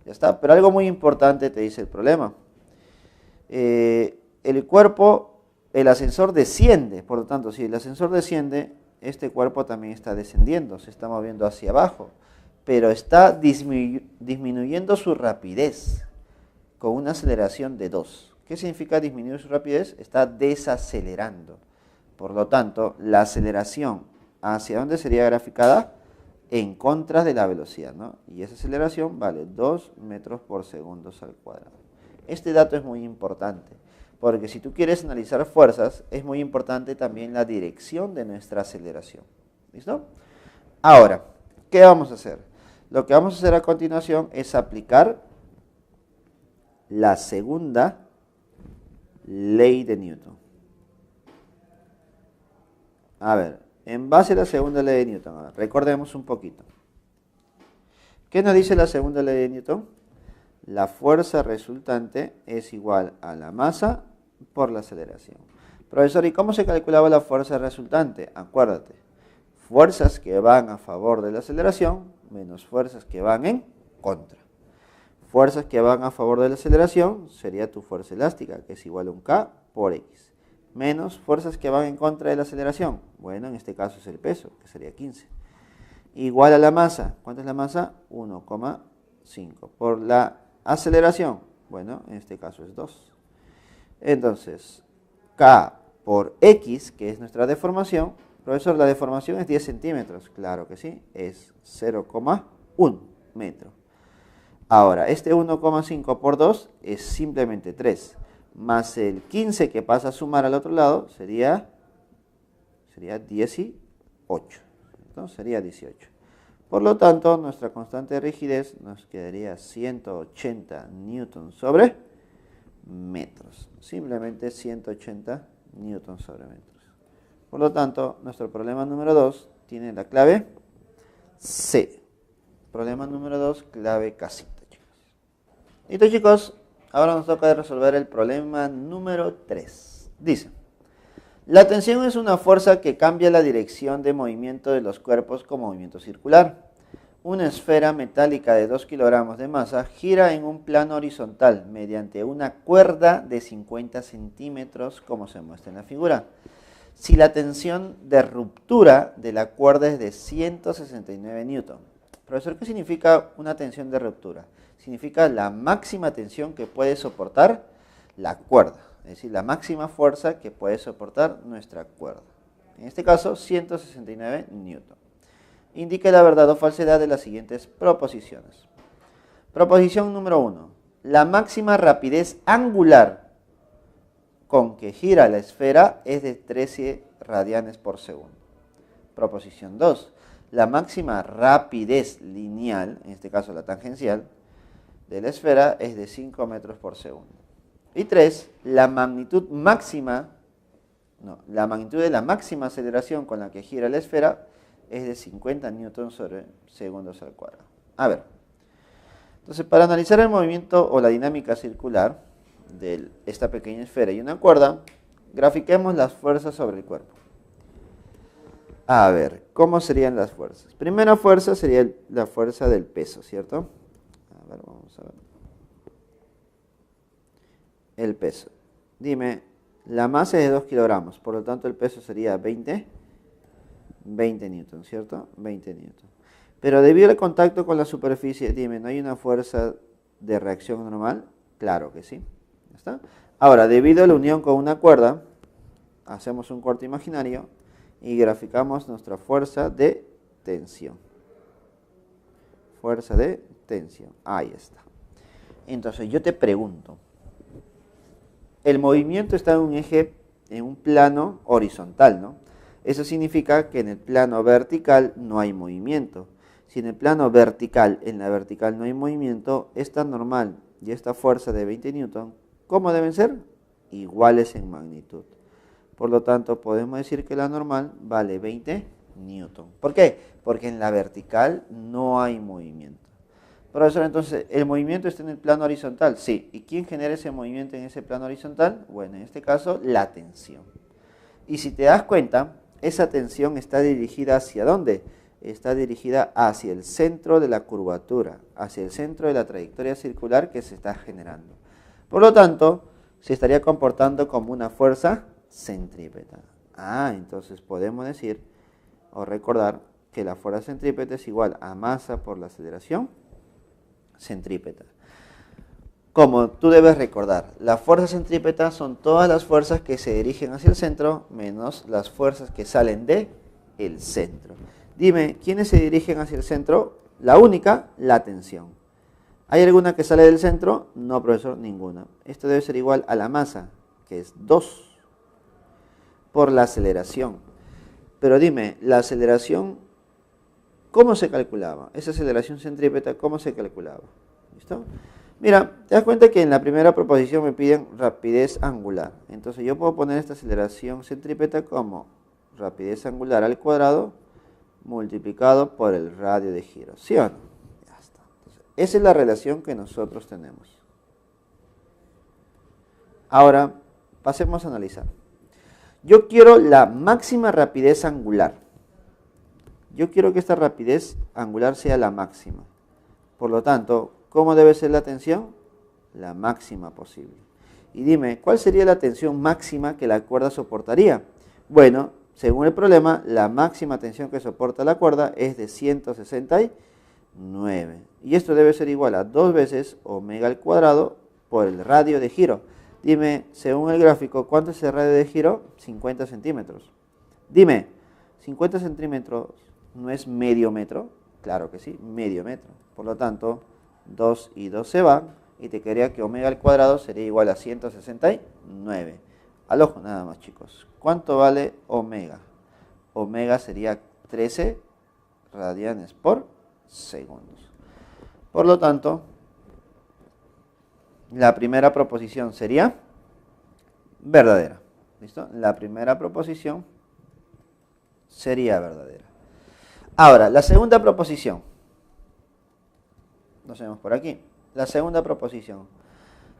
Ya está. Pero algo muy importante te dice el problema. El cuerpo, el ascensor desciende. Por lo tanto, si el ascensor desciende, este cuerpo también está descendiendo, se está moviendo hacia abajo, pero está disminuyendo su rapidez con una aceleración de 2. ¿Qué significa disminuir su rapidez? Está desacelerando. Por lo tanto, la aceleración, ¿hacia dónde sería graficada? En contra de la velocidad, ¿no? Y esa aceleración vale 2 metros por segundo al cuadrado. Este dato es muy importante, porque si tú quieres analizar fuerzas, es muy importante también la dirección de nuestra aceleración. ¿Listo? Ahora, ¿qué vamos a hacer? Lo que vamos a hacer a continuación es aplicar la segunda ley de Newton. A ver, en base a la segunda ley de Newton, a ver, recordemos un poquito. ¿Qué nos dice la segunda ley de Newton? La fuerza resultante es igual a la masa por la aceleración. Profesor, ¿y cómo se calculaba la fuerza resultante? Acuérdate, fuerzas que van a favor de la aceleración menos fuerzas que van en contra. Fuerzas que van a favor de la aceleración sería tu fuerza elástica, que es igual a un K por X. Menos fuerzas que van en contra de la aceleración. Bueno, en este caso es el peso, que sería 15. Igual a la masa. ¿Cuánto es la masa? 1,5. Por la aceleración. Bueno, en este caso es 2. Entonces, K por X, que es nuestra deformación. Profesor, la deformación es 10 centímetros. Claro que sí, es 0,1 metro. Ahora, este 1,5 por 2 es simplemente 3. Más el 15 que pasa a sumar al otro lado sería 18. Entonces sería 18. Por lo tanto, nuestra constante de rigidez nos quedaría 180 newtons sobre metros. Simplemente 180 newtons sobre metros. Por lo tanto, nuestro problema número 2 tiene la clave C. Problema número 2, clave casita, chicos. Listo, chicos. Ahora nos toca resolver el problema número 3. Dice: la tensión es una fuerza que cambia la dirección de movimiento de los cuerpos con movimiento circular. una esfera metálica de 2 kilogramos de masa gira en un plano horizontal mediante una cuerda de 50 centímetros, como se muestra en la figura. Si la tensión de ruptura de la cuerda es de 169 newton. Profesor, ¿qué significa una tensión de ruptura? Significa la máxima tensión que puede soportar la cuerda, es decir, la máxima fuerza que puede soportar nuestra cuerda. En este caso, 169 newton. Indique la verdad o falsedad de las siguientes proposiciones. Proposición número 1. La máxima rapidez angular con que gira la esfera es de 13 radianes por segundo. Proposición 2. La máxima rapidez lineal, en este caso la tangencial, de la esfera es de 5 metros por segundo. Y 3. La magnitud de la máxima aceleración con la que gira la esfera es de 50 newtons sobre segundos al cuadrado. A ver, entonces para analizar el movimiento o la dinámica circular de esta pequeña esfera y una cuerda, grafiquemos las fuerzas sobre el cuerpo. A ver, ¿cómo serían las fuerzas? Primera fuerza sería la fuerza del peso, ¿cierto? A ver, vamos a ver. El peso. Dime, la masa es de 2 kilogramos, por lo tanto el peso sería 20 newton, ¿cierto? 20 newton. Pero debido al contacto con la superficie, dime, ¿no hay una fuerza de reacción normal? Claro que sí. ¿Ya está? Ahora, debido a la unión con una cuerda, hacemos un corte imaginario y graficamos nuestra fuerza de tensión. Fuerza de tensión. Ahí está. Entonces, yo te pregunto, el movimiento está en un eje, en un plano horizontal, ¿no? Eso significa que en el plano vertical no hay movimiento. Si en el plano vertical, en la vertical no hay movimiento, esta normal y esta fuerza de 20 newton, ¿cómo deben ser? Iguales en magnitud. Por lo tanto, podemos decir que la normal vale 20 newton. ¿Por qué? Porque en la vertical no hay movimiento. Profesor, entonces, ¿el movimiento está en el plano horizontal? Sí. ¿Y quién genera ese movimiento en ese plano horizontal? Bueno, en este caso, la tensión. Y si te das cuenta, esa tensión está dirigida ¿hacia dónde? Está dirigida hacia el centro de la curvatura, hacia el centro de la trayectoria circular que se está generando. Por lo tanto, se estaría comportando como una fuerza centrípeta. Entonces podemos decir o recordar que la fuerza centrípeta es igual a masa por la aceleración centrípeta. Como tú debes recordar, las fuerzas centrípetas son todas las fuerzas que se dirigen hacia el centro menos las fuerzas que salen del centro. Dime, ¿quiénes se dirigen hacia el centro? La única, la tensión. ¿Hay alguna que sale del centro? No, profesor, ninguna. Esto debe ser igual a la masa, que es 2 por la aceleración. Pero dime, la aceleración, ¿cómo se calculaba? Esa aceleración centrípeta, ¿cómo se calculaba? ¿Listo? Mira, te das cuenta que en la primera proposición me piden rapidez angular. Entonces yo puedo poner esta aceleración centrípeta como rapidez angular al cuadrado multiplicado por el radio de giro. ¿Sí o no? Ya está. Entonces, esa es la relación que nosotros tenemos. Ahora, pasemos a analizar. Yo quiero la máxima rapidez angular. Yo quiero que esta rapidez angular sea la máxima. Por lo tanto, ¿cómo debe ser la tensión? La máxima posible. Y dime, ¿cuál sería la tensión máxima que la cuerda soportaría? Bueno, según el problema, la máxima tensión que soporta la cuerda es de 169. Y esto debe ser igual a 2 veces omega al cuadrado por el radio de giro. Dime, según el gráfico, ¿cuánto es el radio de giro? 50 centímetros. Dime, ¿50 centímetros no es medio metro? Claro que sí, medio metro. Por lo tanto, 2 y 2 se van y te quedaría que omega al cuadrado sería igual a 169. Al ojo nada más, chicos. ¿Cuánto vale omega? Omega sería 13 radianes por segundos. Por lo tanto, la primera proposición sería verdadera. ¿Listo? La primera proposición sería verdadera. Ahora, la segunda proposición. Nos vemos por aquí. La segunda proposición.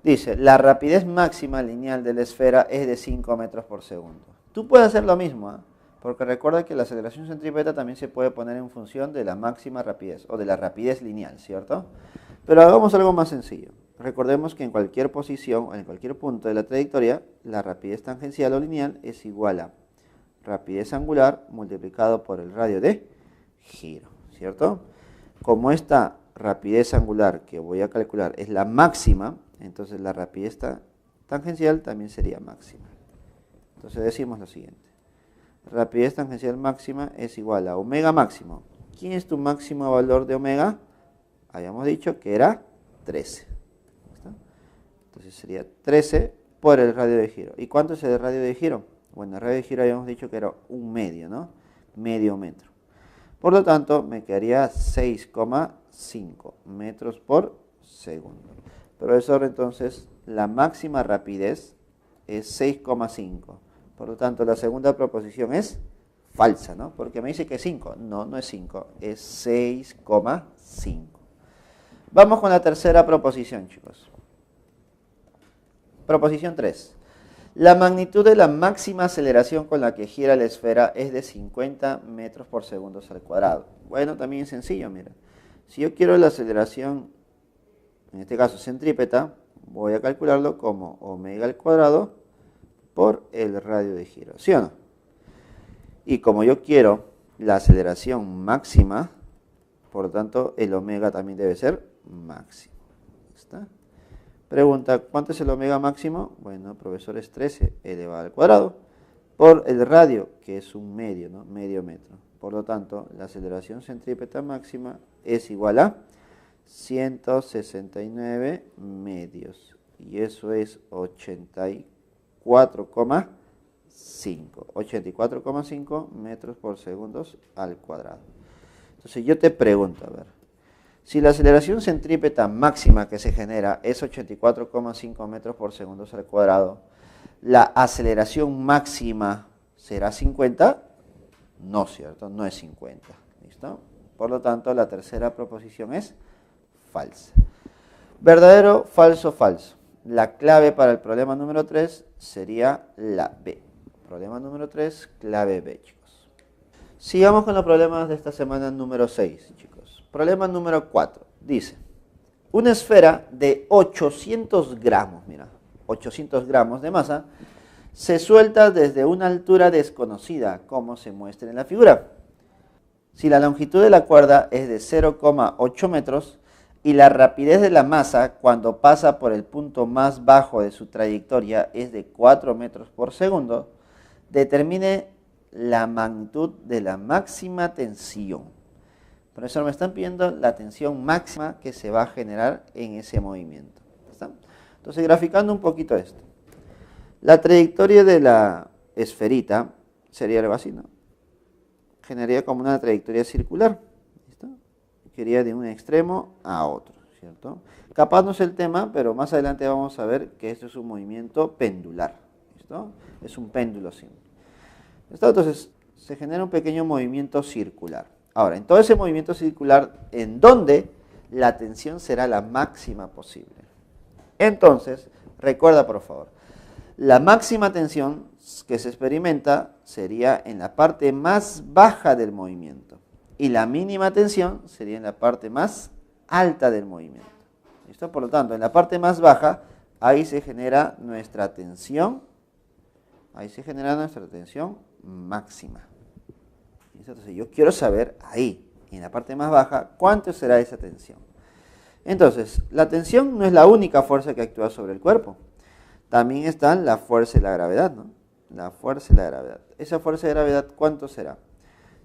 Dice, la rapidez máxima lineal de la esfera es de 5 metros por segundo. Tú puedes hacer lo mismo, Porque recuerda que la aceleración centrípeta también se puede poner en función de la máxima rapidez o de la rapidez lineal, ¿cierto? Pero hagamos algo más sencillo. Recordemos que en cualquier posición o en cualquier punto de la trayectoria, la rapidez tangencial o lineal es igual a rapidez angular multiplicado por el radio de giro, ¿cierto? Como esta rapidez angular que voy a calcular es la máxima, entonces la rapidez tangencial también sería máxima. Entonces decimos lo siguiente. Rapidez tangencial máxima es igual a omega máximo. ¿Quién es tu máximo valor de omega? Habíamos dicho que era 13. ¿Está? Entonces sería 13 por el radio de giro. ¿Y cuánto es el radio de giro? Bueno, el radio de giro habíamos dicho que era un medio, ¿no? Medio metro. Por lo tanto, me quedaría 6,5 metros por segundo. Profesor, entonces, la máxima rapidez es 6,5. Por lo tanto, la segunda proposición es falsa, ¿no? Porque me dice que es 5. No, no es 5, es 6,5. Vamos con la tercera proposición, chicos. Proposición 3. La magnitud de la máxima aceleración con la que gira la esfera es de 50 metros por segundo al cuadrado. Bueno, también es sencillo, mira. Si yo quiero la aceleración, en este caso centrípeta, voy a calcularlo como omega al cuadrado por el radio de giro, ¿sí o no? Y como yo quiero la aceleración máxima, por lo tanto el omega también debe ser máximo. ¿Está? Pregunta, ¿cuánto es el omega máximo? Bueno, profesor, es 13 elevado al cuadrado por el radio, que es un medio, ¿no? Medio metro. Por lo tanto, la aceleración centrípeta máxima es igual a 169 medios. Y eso es 84,5 metros por segundo al cuadrado. Entonces yo te pregunto, a ver, si la aceleración centrípeta máxima que se genera es 84,5 metros por segundo al cuadrado, ¿la aceleración máxima será 50? No, ¿cierto? No es 50. ¿Listo? Por lo tanto, la tercera proposición es falsa. ¿Verdadero, falso, falso? La clave para el problema número 3 sería la B. Problema número 3, clave B, chicos. Sigamos con los problemas de esta semana número 6, chicos. Problema número 4. Dice, una esfera de 800 gramos, mira, 800 gramos de masa, se suelta desde una altura desconocida, como se muestra en la figura. Si la longitud de la cuerda es de 0,8 metros y la rapidez de la masa cuando pasa por el punto más bajo de su trayectoria es de 4 metros por segundo, determine la magnitud de la máxima tensión. Profesor, me están pidiendo la tensión máxima que se va a generar en ese movimiento. ¿Está? Entonces, graficando un poquito esto. La trayectoria de la esferita sería algo así, ¿no? Generaría como una trayectoria circular. ¿Listo? Que iría de un extremo a otro, ¿cierto? Capaz no es el tema, pero más adelante vamos a ver que esto es un movimiento pendular. ¿Listo? Es un péndulo simple. ¿Listo? Entonces, se genera un pequeño movimiento circular. Ahora, en todo ese movimiento circular, ¿en dónde la tensión será la máxima posible? Entonces, recuerda por favor, la máxima tensión que se experimenta sería en la parte más baja del movimiento y la mínima tensión sería en la parte más alta del movimiento. ¿Listo? Por lo tanto, en la parte más baja, ahí se genera nuestra tensión, máxima. ¿Listo? Entonces, yo quiero saber ahí, en la parte más baja, cuánto será esa tensión. Entonces, la tensión no es la única fuerza que actúa sobre el cuerpo. También están la fuerza y la gravedad, ¿no? La fuerza y la gravedad. Esa fuerza y gravedad, ¿cuánto será?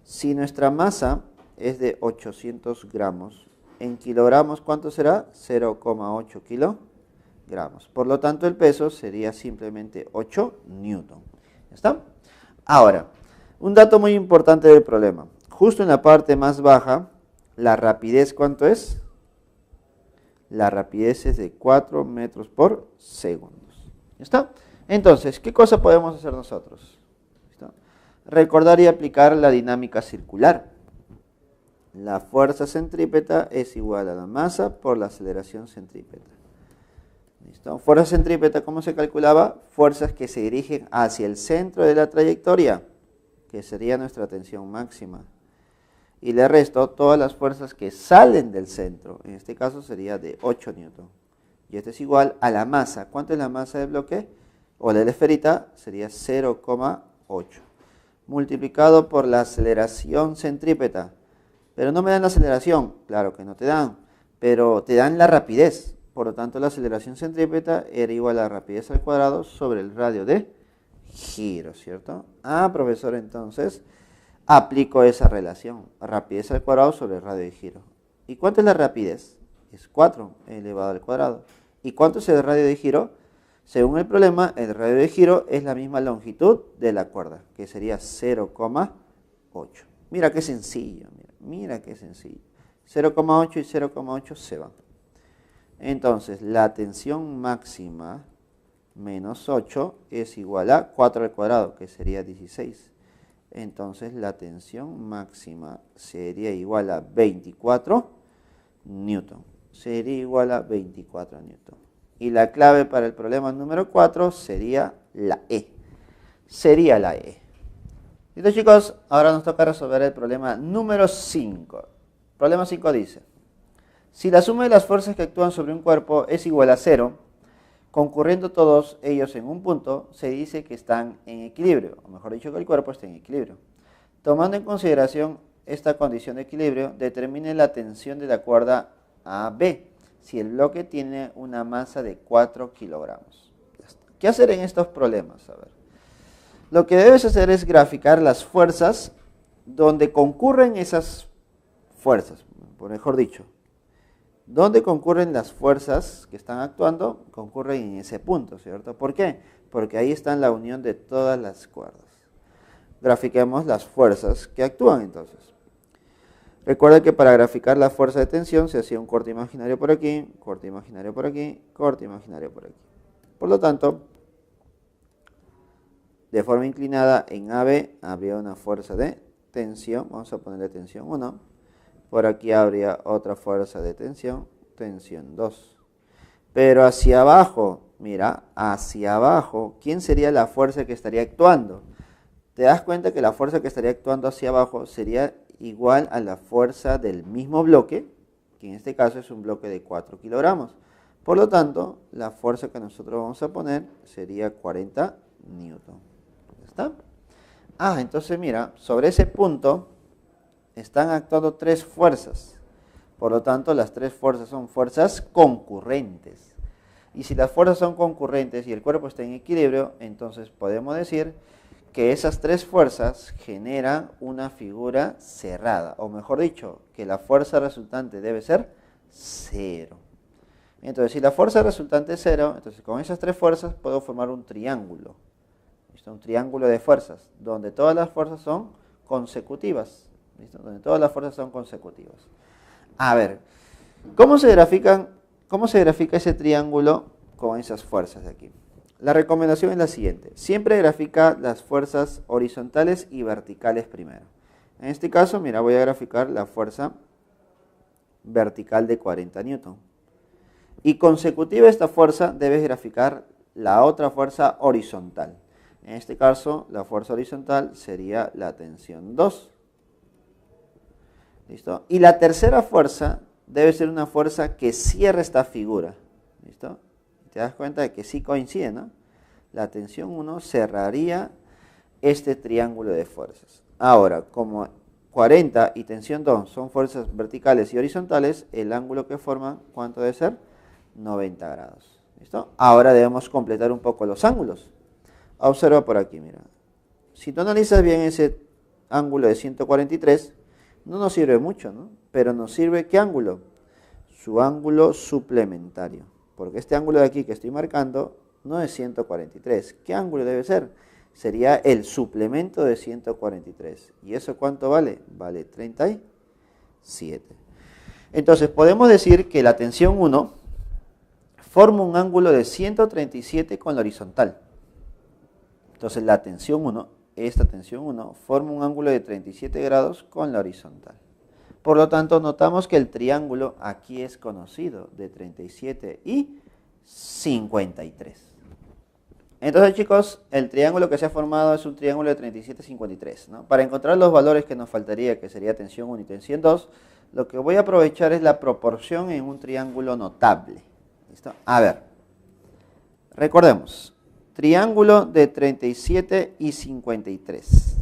Si nuestra masa es de 800 gramos, en kilogramos, ¿cuánto será? 0,8 kilogramos. Por lo tanto, el peso sería simplemente 8 newton. ¿Ya está? Ahora, un dato muy importante del problema. Justo en la parte más baja, la rapidez, ¿cuánto es? La rapidez es de 4 metros por segundo. ¿Ya está? Entonces, ¿qué cosa podemos hacer nosotros? ¿Listo? Recordar y aplicar la dinámica circular. La fuerza centrípeta es igual a la masa por la aceleración centrípeta. ¿Listo? Fuerza centrípeta, ¿cómo se calculaba? Fuerzas que se dirigen hacia el centro de la trayectoria, que sería nuestra tensión máxima. Y le resto todas las fuerzas que salen del centro. En este caso sería de 8 newton. Y esto es igual a la masa. ¿Cuánto es la masa del bloque? O de la esferita sería 0,8. Multiplicado por la aceleración centrípeta. Pero no me dan la aceleración. Claro que no te dan. Pero te dan la rapidez. Por lo tanto, la aceleración centrípeta era igual a la rapidez al cuadrado sobre el radio de giro, ¿cierto? Ah, profesor, entonces aplico esa relación. Rapidez al cuadrado sobre el radio de giro. ¿Y cuánto es la rapidez? Es 4 elevado al cuadrado. ¿Y cuánto es el radio de giro? Según el problema, el radio de giro es la misma longitud de la cuerda, que sería 0,8. Mira qué sencillo, mira qué sencillo. 0,8 y 0,8 se van. Entonces, la tensión máxima menos 8 es igual a 4 al cuadrado, que sería 16. Entonces, la tensión máxima sería igual a 24 newton. Sería igual a 24 newton. Y la clave para el problema número 4 sería la E. Sería la E. Listo, chicos, ahora nos toca resolver el problema número 5. Problema 5 dice: si la suma de las fuerzas que actúan sobre un cuerpo es igual a 0, concurriendo todos ellos en un punto, se dice que están en equilibrio, o mejor dicho, que el cuerpo está en equilibrio. Tomando en consideración esta condición de equilibrio, determine la tensión de la cuerda AB, si el bloque tiene una masa de 4 kilogramos. ¿Qué hacer en estos problemas? A ver. Lo que debes hacer es graficar las fuerzas donde concurren esas fuerzas, por mejor dicho. ¿Dónde concurren las fuerzas que están actuando? Concurren en ese punto, ¿cierto? ¿Por qué? Porque ahí está la unión de todas las cuerdas. Grafiquemos las fuerzas que actúan entonces. Recuerda que para graficar la fuerza de tensión se hacía un corte imaginario por aquí, corte imaginario por aquí, corte imaginario por aquí. Por lo tanto, de forma inclinada en AB habría una fuerza de tensión, vamos a ponerle tensión 1. Por aquí habría otra fuerza de tensión, tensión 2. Pero hacia abajo, mira, hacia abajo, ¿quién sería la fuerza que estaría actuando? Te das cuenta que la fuerza que estaría actuando hacia abajo sería igual a la fuerza del mismo bloque, que en este caso es un bloque de 4 kilogramos. Por lo tanto, la fuerza que nosotros vamos a poner sería 40 newton. ¿Ya está? Ah, entonces mira, sobre ese punto están actuando 3 fuerzas. Por lo tanto, las 3 fuerzas son fuerzas concurrentes. Y si las fuerzas son concurrentes y el cuerpo está en equilibrio, entonces podemos decir que esas 3 fuerzas generan una figura cerrada. O mejor dicho, que la fuerza resultante debe ser 0. Entonces, si la fuerza resultante es 0, entonces con esas 3 fuerzas puedo formar un triángulo. ¿Listo? Un triángulo de fuerzas, donde todas las fuerzas son consecutivas. ¿Listo? Donde todas las fuerzas son consecutivas. A ver, ¿cómo se grafica ese triángulo con esas fuerzas de aquí? La recomendación es la siguiente: siempre grafica las fuerzas horizontales y verticales primero. En este caso, mira, voy a graficar la fuerza vertical de 40 newton. Y consecutiva a esta fuerza, debes graficar la otra fuerza horizontal. En este caso, la fuerza horizontal sería la tensión 2. ¿Listo? Y la tercera fuerza debe ser una fuerza que cierre esta figura. ¿Listo? Te das cuenta de que sí coincide, ¿no? La tensión 1 cerraría este triángulo de fuerzas. Ahora, como 40 y tensión 2 son fuerzas verticales y horizontales, el ángulo que forman, ¿cuánto debe ser? 90 grados. ¿Listo? Ahora debemos completar un poco los ángulos. Observa por aquí, mira. Si tú analizas bien ese ángulo de 143, no nos sirve mucho, ¿no? Pero nos sirve ¿qué ángulo? Su ángulo suplementario. Porque este ángulo de aquí que estoy marcando no es 143. ¿Qué ángulo debe ser? Sería el suplemento de 143. ¿Y eso cuánto vale? Vale 37. Entonces podemos decir que la tensión 1 forma un ángulo de 137 con la horizontal. Entonces la tensión 1, esta tensión 1, forma un ángulo de 37 grados con la horizontal. Por lo tanto, notamos que el triángulo aquí es conocido, de 37 y 53. Entonces, chicos, el triángulo que se ha formado es un triángulo de 37,53, ¿no? Para encontrar los valores que nos faltaría, que sería tensión 1 y tensión 2, lo que voy a aprovechar es la proporción en un triángulo notable. ¿Listo? A ver, recordemos, triángulo de 37 y 53.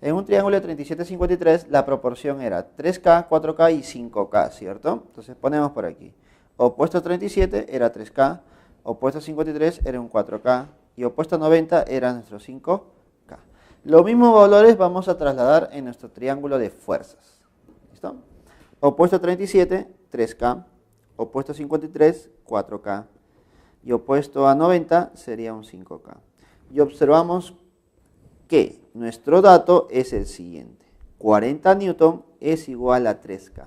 En un triángulo de 37,53 la proporción era 3K, 4K y 5K, ¿cierto? Entonces ponemos por aquí. Opuesto a 37 era 3K, opuesto a 53 era un 4K y opuesto a 90 era nuestro 5K. Los mismos valores vamos a trasladar en nuestro triángulo de fuerzas. ¿Listo? Opuesto a 37, 3K, opuesto a 53, 4K y opuesto a 90 sería un 5K. Y observamos que nuestro dato es el siguiente. 40 newton es igual a 3K.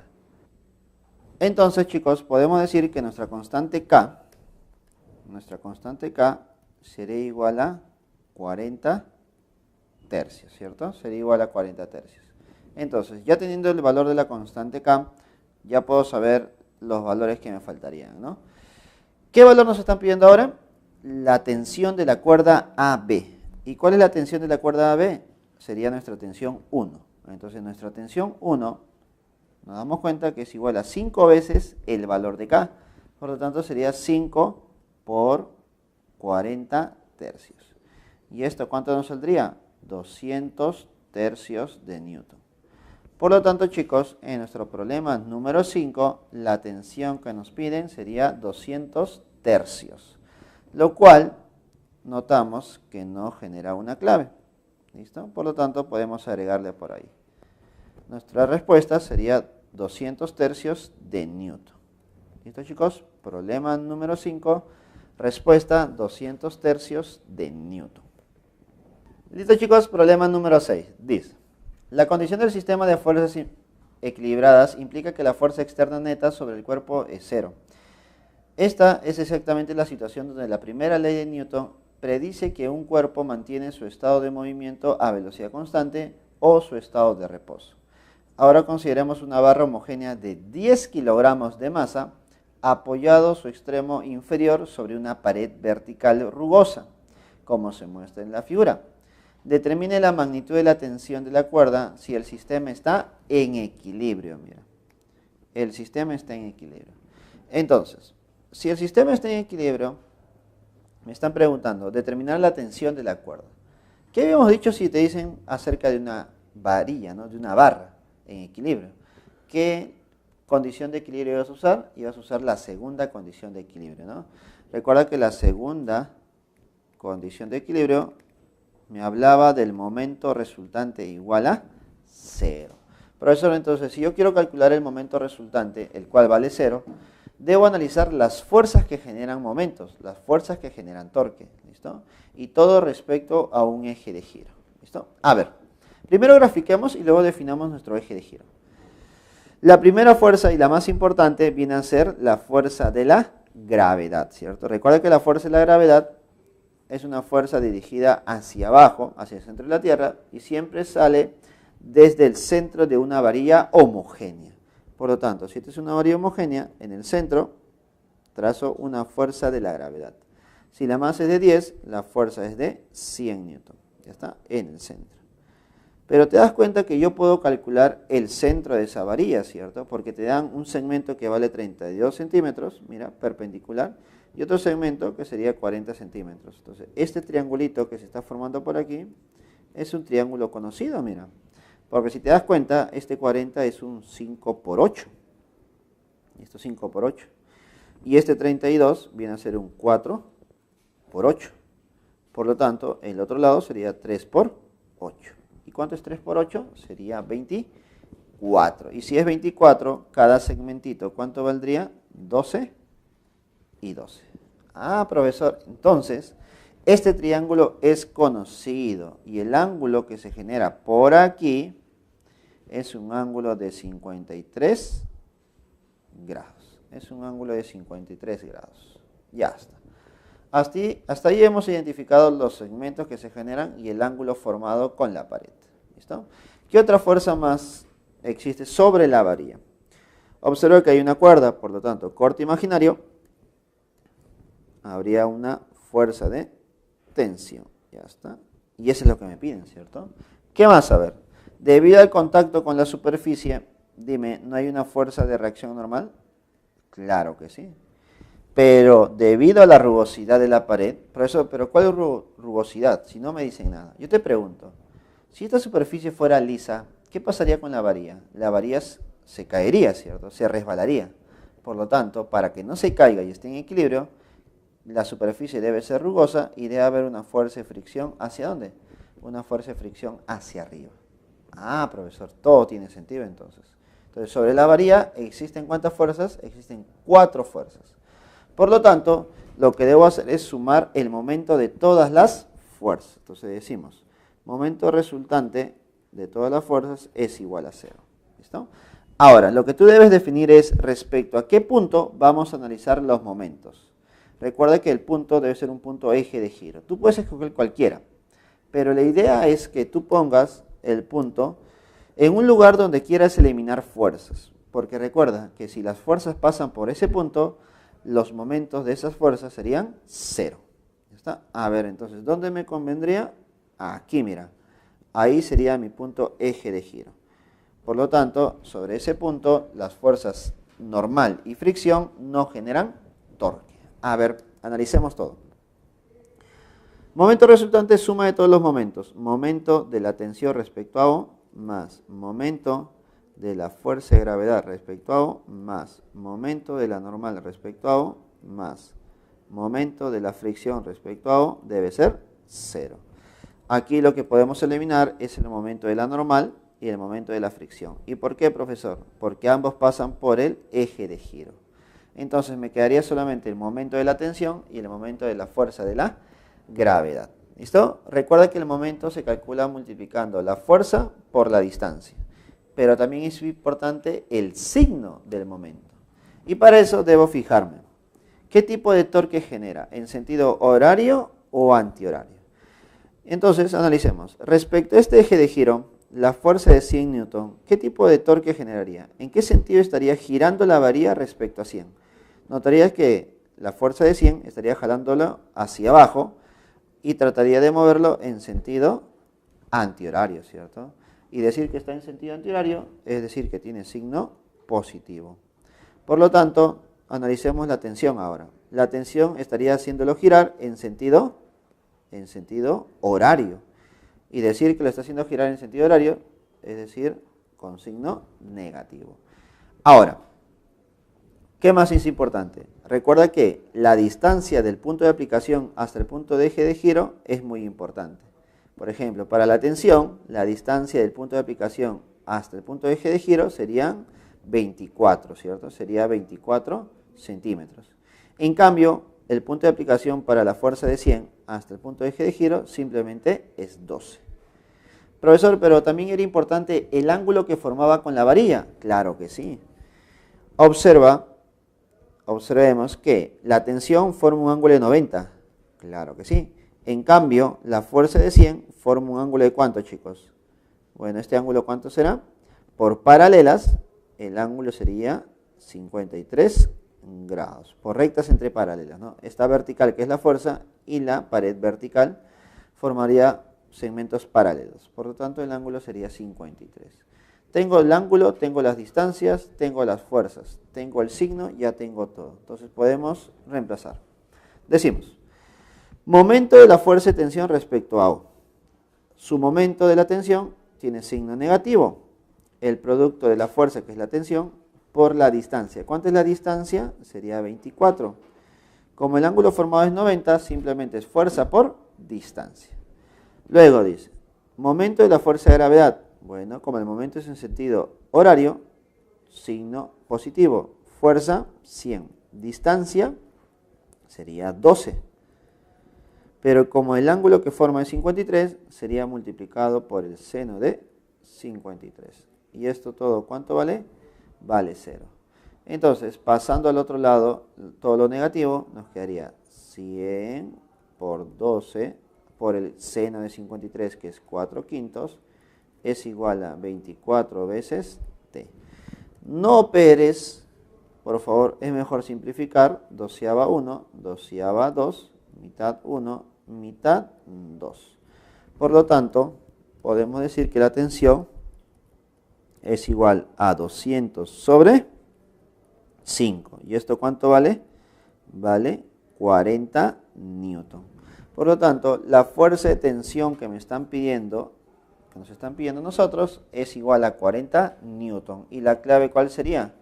Entonces, chicos, podemos decir que nuestra constante K sería igual a 40 tercios, ¿cierto? Sería igual a 40 tercios. Entonces, ya teniendo el valor de la constante K, ya puedo saber los valores que me faltarían, ¿no? ¿Qué valor nos están pidiendo ahora? La tensión de la cuerda AB. ¿Y cuál es la tensión de la cuerda AB? Sería nuestra tensión 1. Entonces, nuestra tensión 1, nos damos cuenta que es igual a 5 veces el valor de K. Por lo tanto, sería 5 por 40 tercios. ¿Y esto cuánto nos saldría? 200 tercios de newton. Por lo tanto, chicos, en nuestro problema número 5, la tensión que nos piden sería 200 tercios. Lo cual notamos que no genera una clave. ¿Listo? Por lo tanto, podemos agregarle por ahí. Nuestra respuesta sería 200 tercios de newton. ¿Listo, chicos? Problema número 5, respuesta 200 tercios de newton. ¿Listo, chicos? Problema número 6. Dice, la condición del sistema de fuerzas equilibradas implica que la fuerza externa neta sobre el cuerpo es 0. Esta es exactamente la situación donde la primera ley de Newton predice que un cuerpo mantiene su estado de movimiento a velocidad constante o su estado de reposo. Ahora consideremos una barra homogénea de 10 kilogramos de masa apoyado su extremo inferior sobre una pared vertical rugosa, como se muestra en la figura. Determine la magnitud de la tensión de la cuerda si el sistema está en equilibrio. Mira, el sistema está en equilibrio. Entonces, si el sistema está en equilibrio, me están preguntando, determinar la tensión de la cuerda. ¿Qué habíamos dicho si te dicen acerca de una varilla, ¿no? De una barra en equilibrio? ¿Qué condición de equilibrio ibas a usar? Ibas a usar la segunda condición de equilibrio, ¿no? Recuerda que la segunda condición de equilibrio me hablaba del momento resultante igual a 0. Profesor, entonces, si yo quiero calcular el momento resultante, el cual vale 0, debo analizar las fuerzas que generan momentos, las fuerzas que generan torque, ¿listo? Y todo respecto a un eje de giro, ¿listo? A ver, primero grafiquemos y luego definamos nuestro eje de giro. La primera fuerza y la más importante viene a ser la fuerza de la gravedad, ¿cierto? Recuerda que la fuerza de la gravedad es una fuerza dirigida hacia abajo, hacia el centro de la Tierra, y siempre sale desde el centro de una varilla homogénea. Por lo tanto, si esta es una varilla homogénea, en el centro trazo una fuerza de la gravedad. Si la masa es de 10, la fuerza es de 100 newton. Ya está, en el centro. Pero te das cuenta que yo puedo calcular el centro de esa varilla, ¿cierto? Porque te dan un segmento que vale 32 centímetros, mira, perpendicular, y otro segmento que sería 40 centímetros. Entonces, este triangulito que se está formando por aquí es un triángulo conocido, mira. Porque si te das cuenta, este 40 es un 5 por 8. Esto es 5 por 8. Y este 32 viene a ser un 4 por 8. Por lo tanto, el otro lado sería 3 por 8. ¿Y cuánto es 3 por 8? Sería 24. Y si es 24, cada segmentito, ¿cuánto valdría? 12 y 12. Ah, profesor, entonces, este triángulo es conocido y el ángulo que se genera por aquí es un ángulo de 53 grados. Es un ángulo de 53 grados. Ya está. Hasta ahí hemos identificado los segmentos que se generan y el ángulo formado con la pared. ¿Listo? ¿Qué otra fuerza más existe sobre la varilla? Observa que hay una cuerda, por lo tanto, corte imaginario. Habría una fuerza de tensión. Ya está. Y eso es lo que me piden, ¿cierto? ¿Qué más? A ver. Debido al contacto con la superficie, dime, ¿no hay una fuerza de reacción normal? Claro que sí. Pero debido a la rugosidad de la pared, profesor, ¿pero cuál es rugosidad? Si no me dicen nada. Yo te pregunto, si esta superficie fuera lisa, ¿qué pasaría con la varilla? La varilla se caería, ¿cierto? Se resbalaría. Por lo tanto, para que no se caiga y esté en equilibrio, la superficie debe ser rugosa y debe haber una fuerza de fricción. ¿Hacia dónde? Una fuerza de fricción hacia arriba. Ah, profesor, todo tiene sentido entonces. Entonces, sobre la varilla, ¿existen cuántas fuerzas? Existen 4 fuerzas. Por lo tanto, lo que debo hacer es sumar el momento de todas las fuerzas. Entonces decimos, momento resultante de todas las fuerzas es igual a 0. ¿Listo? Ahora, lo que tú debes definir es respecto a qué punto vamos a analizar los momentos. Recuerda que el punto debe ser un punto eje de giro. Tú puedes escoger cualquiera, pero la idea es que tú pongas el punto en un lugar donde quieras eliminar fuerzas. Porque recuerda que si las fuerzas pasan por ese punto, los momentos de esas fuerzas serían 0. ¿Ya está? A ver, entonces, ¿dónde me convendría? Aquí, mira. Ahí sería mi punto eje de giro. Por lo tanto, sobre ese punto, las fuerzas normal y fricción no generan torque. A ver, analicemos todo. Momento resultante, suma de todos los momentos. Momento de la tensión respecto a O, más momento de la fuerza de gravedad respecto a O, más momento de la normal respecto a O, más momento de la fricción respecto a O, debe ser 0. Aquí lo que podemos eliminar es el momento de la normal y el momento de la fricción. ¿Y por qué, profesor? Porque ambos pasan por el eje de giro. Entonces me quedaría solamente el momento de la tensión y el momento de la fuerza de la gravedad. ¿Listo? Recuerda que el momento se calcula multiplicando la fuerza por la distancia. Pero también es importante el signo del momento. Y para eso debo fijarme. ¿Qué tipo de torque genera? ¿En sentido horario o antihorario? Entonces, analicemos. Respecto a este eje de giro, la fuerza de 100 newton, ¿qué tipo de torque generaría? ¿En qué sentido estaría girando la varilla respecto a 100? Notarías que la fuerza de 100 estaría jalándolo hacia abajo y trataría de moverlo en sentido antihorario, ¿cierto? Y decir que está en sentido antihorario es decir que tiene signo positivo. Por lo tanto, analicemos la tensión ahora. La tensión estaría haciéndolo girar en sentido horario. Y decir que lo está haciendo girar en sentido horario es decir con signo negativo. Ahora, ¿qué más es importante? Recuerda que la distancia del punto de aplicación hasta el punto de eje de giro es muy importante. Por ejemplo, para la tensión, la distancia del punto de aplicación hasta el punto de eje de giro serían 24, ¿cierto? Sería 24 centímetros. En cambio, el punto de aplicación para la fuerza de 100 hasta el punto de eje de giro simplemente es 12. Profesor, pero también era importante el ángulo que formaba con la varilla. Claro que sí. Observemos que la tensión forma un ángulo de 90. Claro que sí. En cambio, la fuerza de 100 forma un ángulo de ¿cuánto, chicos? Bueno, ¿este ángulo cuánto será? Por paralelas, el ángulo sería 53 grados. Por rectas entre paralelas, ¿no? Esta vertical, que es la fuerza, y la pared vertical formaría segmentos paralelos. Por lo tanto, el ángulo sería 53. Tengo el ángulo, tengo las distancias, tengo las fuerzas, tengo el signo, ya tengo todo. Entonces podemos reemplazar. Decimos, momento de la fuerza de tensión respecto a O. Su momento de la tensión tiene signo negativo. El producto de la fuerza, que es la tensión, por la distancia. ¿Cuánto es la distancia? Sería 24. Como el ángulo formado es 90, simplemente es fuerza por distancia. Luego dice, momento de la fuerza de gravedad. Bueno, como el momento es en sentido horario, signo positivo. Fuerza, 100. Distancia sería 12. Pero como el ángulo que forma es 53, sería multiplicado por el seno de 53. ¿Y esto todo cuánto vale? Vale 0. Entonces, pasando al otro lado, todo lo negativo, nos quedaría 100 por 12 por el seno de 53, que es 4/5, es igual a 24 veces t. No operes, por favor, es mejor simplificar. 12ª 1, 12ª 2, mitad 1, mitad 2. Por lo tanto, podemos decir que la tensión es igual a 200 sobre 5. ¿Y esto cuánto vale? Vale 40 newton. Por lo tanto, la fuerza de tensión que nos están pidiendo nosotros, es igual a 40 newton. ¿Y la clave cuál sería?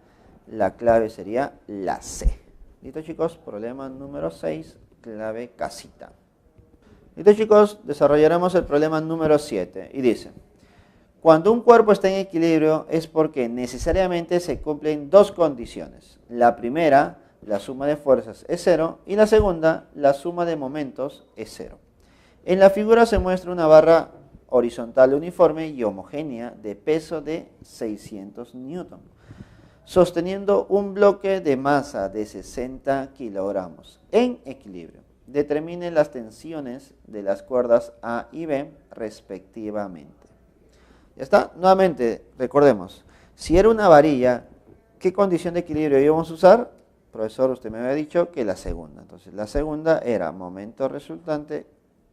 La clave sería la C. ¿Listo, chicos? Problema número 6, clave casita. ¿Listo, chicos? Desarrollaremos el problema número 7. Y dice, cuando un cuerpo está en equilibrio es porque necesariamente se cumplen dos condiciones. La primera, la suma de fuerzas es 0, y la segunda, la suma de momentos es 0. En la figura se muestra una barra horizontal uniforme y homogénea de peso de 600 newton, sosteniendo un bloque de masa de 60 kilogramos en equilibrio. Determine las tensiones de las cuerdas A y B respectivamente. ¿Ya está? Nuevamente, recordemos, si era una varilla, ¿qué condición de equilibrio íbamos a usar? Profesor, usted me había dicho que la segunda. Entonces, la segunda era momento resultante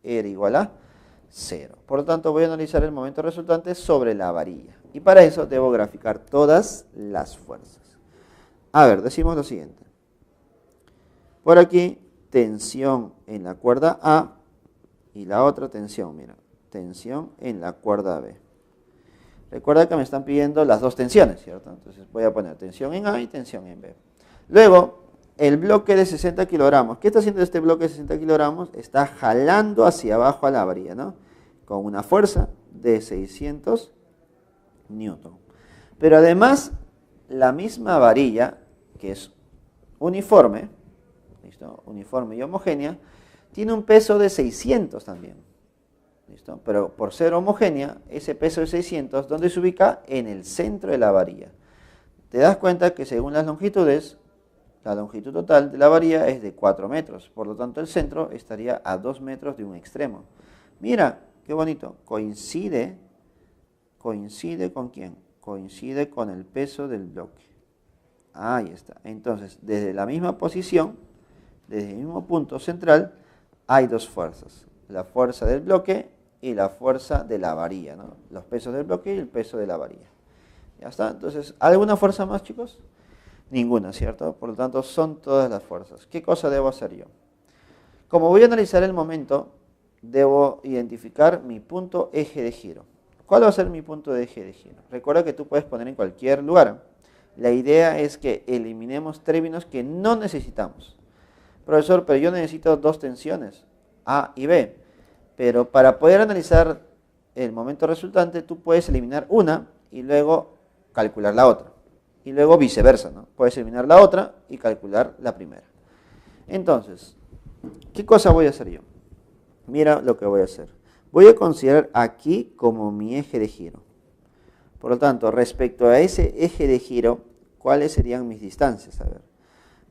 era igual a 0. Por lo tanto, voy a analizar el momento resultante sobre la varilla. Y para eso debo graficar todas las fuerzas. A ver, decimos lo siguiente. Por aquí, tensión en la cuerda A y la otra tensión, mira, tensión en la cuerda B. Recuerda que me están pidiendo las dos tensiones, ¿cierto? Entonces voy a poner tensión en A y tensión en B. Luego, el bloque de 60 kilogramos. ¿Qué está haciendo este bloque de 60 kilogramos? Está jalando hacia abajo a la varilla, ¿no? Con una fuerza de 600 newton. Pero además, la misma varilla, que es uniforme, ¿listo? Uniforme y homogénea, tiene un peso de 600 también. ¿Listo? Pero por ser homogénea, ese peso de 600, ¿dónde se ubica? En el centro de la varilla. Te das cuenta que según las longitudes, la longitud total de la varilla es de 4 metros. Por lo tanto, el centro estaría a 2 metros de un extremo. Mira, qué bonito. Coincide ¿con quién? Coincide con el peso del bloque. Ahí está. Entonces, desde la misma posición, desde el mismo punto central, hay dos fuerzas. La fuerza del bloque y la fuerza de la varilla, ¿no? Los pesos del bloque y el peso de la varilla. Ya está. Entonces, ¿alguna fuerza más, chicos? Ninguna, ¿cierto? Por lo tanto, son todas las fuerzas. ¿Qué cosa debo hacer yo? Como voy a analizar el momento, debo identificar mi punto eje de giro. ¿Cuál va a ser mi punto de eje de giro? Recuerda que tú puedes poner en cualquier lugar. La idea es que eliminemos términos que no necesitamos. Profesor, pero yo necesito dos tensiones, A y B. Pero para poder analizar el momento resultante, tú puedes eliminar una y luego calcular la otra. Y luego viceversa, ¿no? Puedes eliminar la otra y calcular la primera. Entonces, ¿qué cosa voy a hacer yo? Mira lo que voy a hacer. Voy a considerar aquí como mi eje de giro. Por lo tanto, respecto a ese eje de giro, ¿cuáles serían mis distancias? A ver,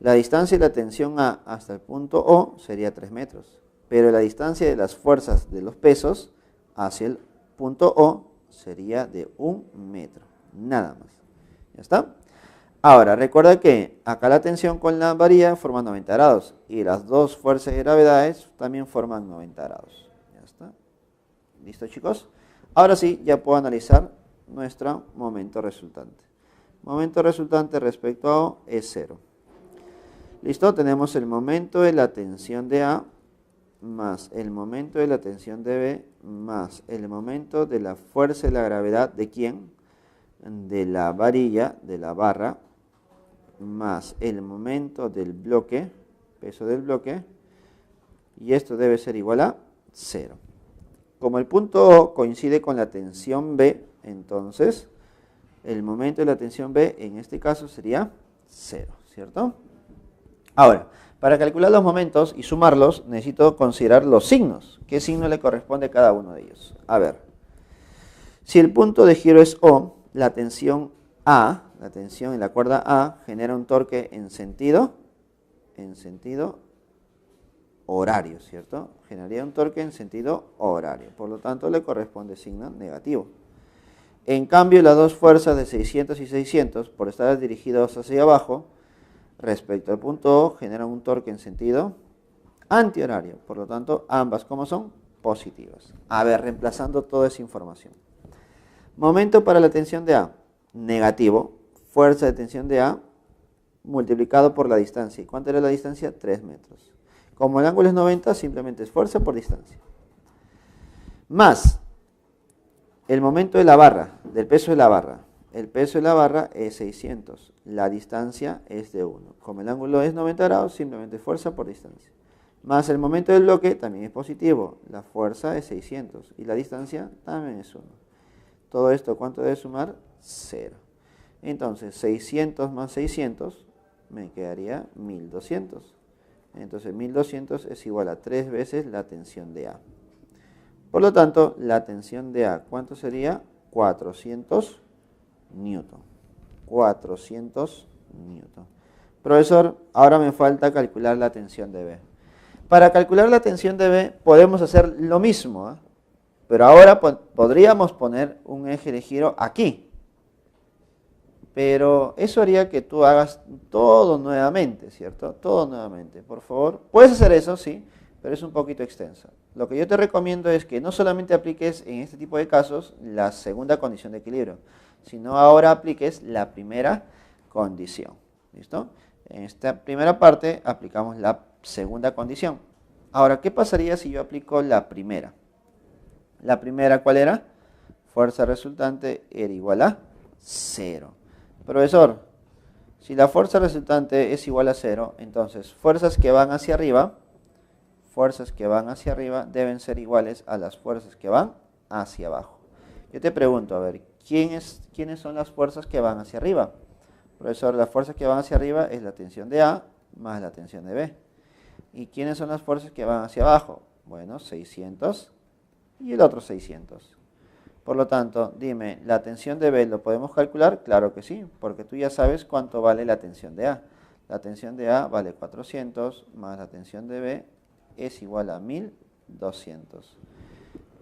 la distancia de la tensión A hasta el punto O sería 3 metros. Pero la distancia de las fuerzas de los pesos hacia el punto O sería de 1 metro. Nada más. ¿Ya está? Ahora, recuerda que acá la tensión con la varilla forma 90 grados y las dos fuerzas de gravedades también forman 90 grados. ¿Ya está? ¿Listo, chicos? Ahora sí, ya puedo analizar nuestro momento resultante. Momento resultante respecto a O es 0. ¿Listo? Tenemos el momento de la tensión de A más el momento de la tensión de B más el momento de la fuerza de la gravedad ¿de quién? De la varilla, de la barra, más el momento del bloque, peso del bloque, y esto debe ser igual a 0. Como el punto O coincide con la tensión B, entonces el momento de la tensión B en este caso sería 0, ¿cierto? Ahora, para calcular los momentos y sumarlos, necesito considerar los signos. ¿Qué signo le corresponde a cada uno de ellos? A ver, si el punto de giro es O, la tensión A, la tensión en la cuerda A, genera un torque en sentido horario, ¿cierto? Generaría un torque en sentido horario. Por lo tanto, le corresponde signo negativo. En cambio, las dos fuerzas de 600 y 600, por estar dirigidos hacia abajo, respecto al punto O, generan un torque en sentido antihorario. Por lo tanto, ambas, ¿cómo son? Positivas. A ver, reemplazando toda esa información. Momento para la tensión de A, negativo. Fuerza de tensión de A multiplicado por la distancia. ¿Y cuánto era la distancia? 3 metros. Como el ángulo es 90, simplemente es fuerza por distancia. Más el momento de la barra, del peso de la barra. El peso de la barra es 600. La distancia es de 1. Como el ángulo es 90 grados, simplemente fuerza por distancia. Más el momento del bloque también es positivo. La fuerza es 600 y la distancia también es 1. Todo esto, ¿cuánto debe sumar? 0. Entonces, 600 más 600 me quedaría 1200. Entonces, 1200 es igual a 3 veces la tensión de A. Por lo tanto, la tensión de A, ¿cuánto sería? 400 newton. 400 newton. Profesor, ahora me falta calcular la tensión de B. Para calcular la tensión de B podemos hacer lo mismo, ¿eh? Pero ahora podríamos poner un eje de giro aquí. Pero eso haría que tú hagas todo nuevamente, ¿cierto? Todo nuevamente, por favor. Puedes hacer eso, sí, pero es un poquito extenso. Lo que yo te recomiendo es que no solamente apliques en este tipo de casos la segunda condición de equilibrio, sino ahora apliques la primera condición. ¿Listo? En esta primera parte aplicamos la segunda condición. Ahora, ¿qué pasaría si yo aplico la primera? La primera, ¿cuál era? Fuerza resultante era igual a 0. Profesor, si la fuerza resultante es igual a 0, entonces fuerzas que van hacia arriba deben ser iguales a las fuerzas que van hacia abajo. Yo te pregunto, a ver, ¿quiénes son las fuerzas que van hacia arriba? Profesor, las fuerzas que van hacia arriba es la tensión de A más la tensión de B. ¿Y quiénes son las fuerzas que van hacia abajo? Bueno, 600 y el otro 600. Por lo tanto, dime, ¿la tensión de B lo podemos calcular? Claro que sí, porque tú ya sabes cuánto vale la tensión de A. La tensión de A vale 400 más la tensión de B es igual a 1200.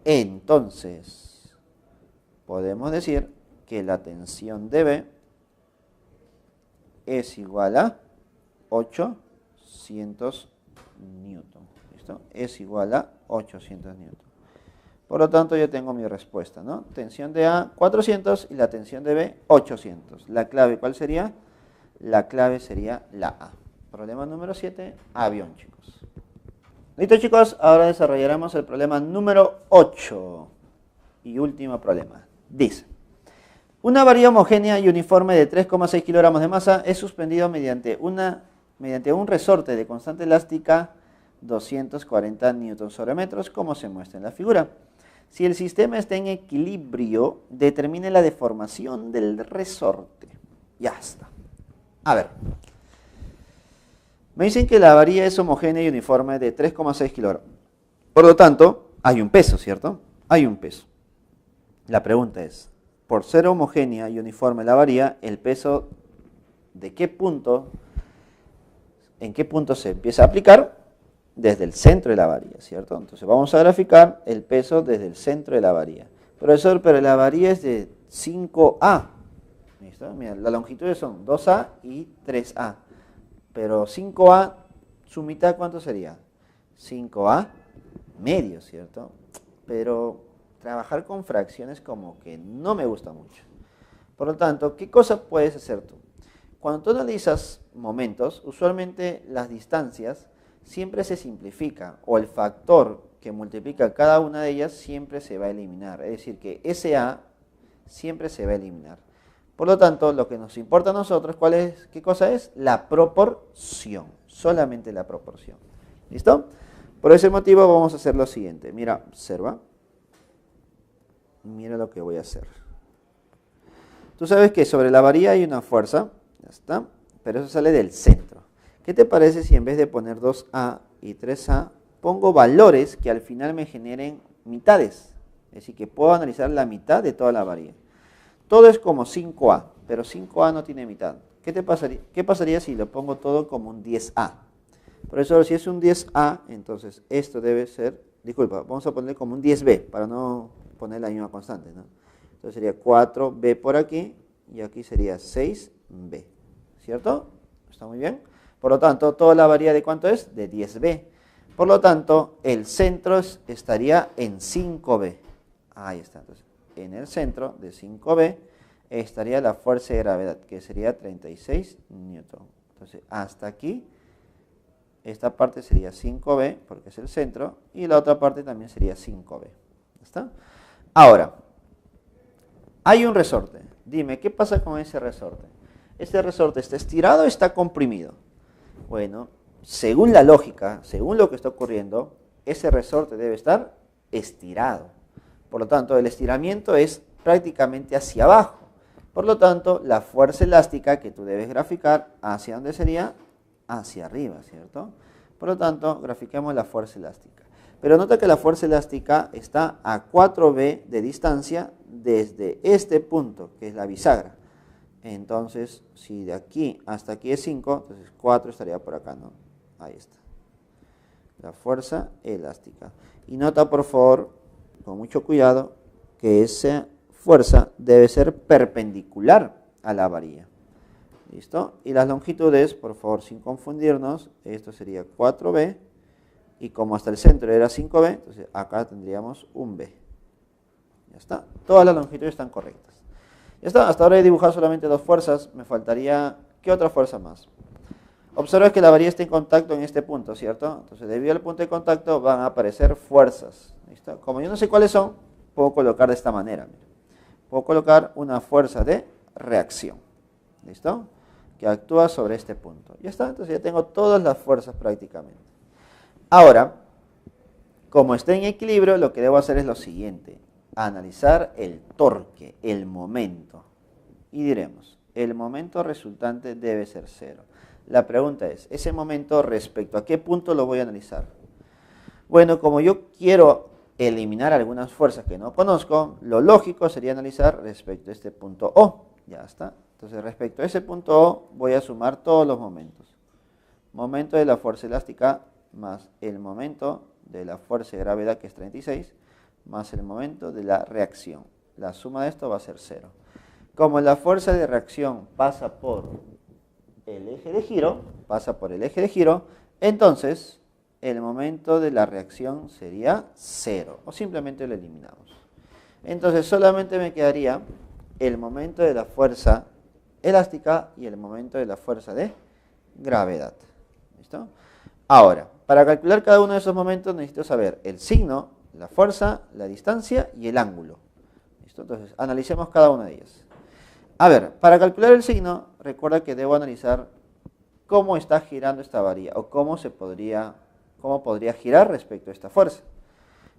Entonces, podemos decir que la tensión de B es igual a 800 newton. ¿Listo? Es igual a 800 newton. Por lo tanto, yo tengo mi respuesta, ¿no? Tensión de A, 400 y la tensión de B, 800. La clave, ¿cuál sería? La clave sería la A. Problema número 7, avión, chicos. Listo, chicos, ahora desarrollaremos el problema número 8. Y último problema. Dice, una varilla homogénea y uniforme de 3,6 kilogramos de masa es suspendido mediante un resorte de constante elástica 240 newton sobre metros, como se muestra en la figura. Si el sistema está en equilibrio, determine la deformación del resorte. Ya está. A ver. Me dicen que la varilla es homogénea y uniforme de 3,6 kilogramos. Por lo tanto, hay un peso, ¿cierto? Hay un peso. La pregunta es, por ser homogénea y uniforme la varilla, el peso ¿de qué punto? ¿En qué punto se empieza a aplicar? Desde el centro de la varilla, ¿cierto? Entonces vamos a graficar el peso desde el centro de la varilla. Profesor, pero la varilla es de 5A. ¿Listo? Mira, las longitudes son 2A y 3A. Pero 5A, su mitad, ¿cuánto sería? 5A medio, ¿cierto? Pero trabajar con fracciones como que no me gusta mucho. Por lo tanto, ¿qué cosa puedes hacer tú? Cuando tú analizas momentos, usualmente las distancias siempre se simplifica, o el factor que multiplica cada una de ellas siempre se va a eliminar. Es decir, que SA siempre se va a eliminar. Por lo tanto, lo que nos importa a nosotros, ¿qué cosa es? La proporción, solamente la proporción. ¿Listo? Por ese motivo vamos a hacer lo siguiente. Mira, observa. Mira lo que voy a hacer. Tú sabes que sobre la varilla hay una fuerza, ya está, pero eso sale del centro. ¿Qué te parece si en vez de poner 2A y 3A, pongo valores que al final me generen mitades? Es decir, que puedo analizar la mitad de toda la varilla. Todo es como 5A, pero 5A no tiene mitad. ¿Qué pasaría si lo pongo todo como un 10A? Profesor, si es un 10A, entonces esto debe ser, disculpa, vamos a poner como un 10B, para no poner la misma constante, ¿no? Entonces sería 4B por aquí, y aquí sería 6B, ¿cierto? ¿Está muy bien? Por lo tanto, toda la varilla ¿de cuánto es? De 10B. Por lo tanto, el centro estaría en 5B. Ahí está. Entonces, en el centro de 5B estaría la fuerza de gravedad, que sería 36 newton. Entonces, hasta aquí, esta parte sería 5B, porque es el centro, y la otra parte también sería 5B. ¿Está? Ahora, hay un resorte. Dime, ¿qué pasa con ese resorte? ¿Este resorte está estirado o está comprimido? Bueno, según la lógica, según lo que está ocurriendo, ese resorte debe estar estirado. Por lo tanto, el estiramiento es prácticamente hacia abajo. Por lo tanto, la fuerza elástica que tú debes graficar, ¿hacia dónde sería? Hacia arriba, ¿cierto? Por lo tanto, grafiquemos la fuerza elástica. Pero nota que la fuerza elástica está a 4B de distancia desde este punto, que es la bisagra. Entonces, si de aquí hasta aquí es 5, entonces 4 estaría por acá, ¿no? Ahí está. La fuerza elástica. Y nota, por favor, con mucho cuidado, que esa fuerza debe ser perpendicular a la varilla. ¿Listo? Y las longitudes, por favor, sin confundirnos, esto sería 4B, y como hasta el centro era 5B, entonces acá tendríamos un B. Ya está. Todas las longitudes están correctas. Ya está. Hasta ahora he dibujado solamente dos fuerzas. Me faltaría, ¿qué otra fuerza más? Observa que la varilla está en contacto en este punto, ¿cierto? Entonces, debido al punto de contacto, van a aparecer fuerzas. ¿Listo? Como yo no sé cuáles son, puedo colocar de esta manera. Mira. Puedo colocar una fuerza de reacción. ¿Listo? Que actúa sobre este punto. Ya está. Entonces, ya tengo todas las fuerzas prácticamente. Ahora, como esté en equilibrio, lo que debo hacer es lo siguiente. Analizar el torque, el momento. Y diremos, el momento resultante debe ser 0. La pregunta es, ¿ese momento respecto a qué punto lo voy a analizar? Bueno, como yo quiero eliminar algunas fuerzas que no conozco, lo lógico sería analizar respecto a este punto O. Ya está. Entonces, respecto a ese punto O, voy a sumar todos los momentos. Momento de la fuerza elástica más el momento de la fuerza de gravedad, que es 36, más el momento de la reacción. La suma de esto va a ser 0. Como la fuerza de reacción pasa por el eje de giro, entonces el momento de la reacción sería 0, o simplemente lo eliminamos. Entonces solamente me quedaría el momento de la fuerza elástica y el momento de la fuerza de gravedad. ¿Listo? Ahora, para calcular cada uno de esos momentos necesito saber el signo, la fuerza, la distancia y el ángulo. ¿Listo? Entonces, analicemos cada una de ellas. A ver, para calcular el signo, recuerda que debo analizar cómo está girando esta varilla o cómo podría girar respecto a esta fuerza.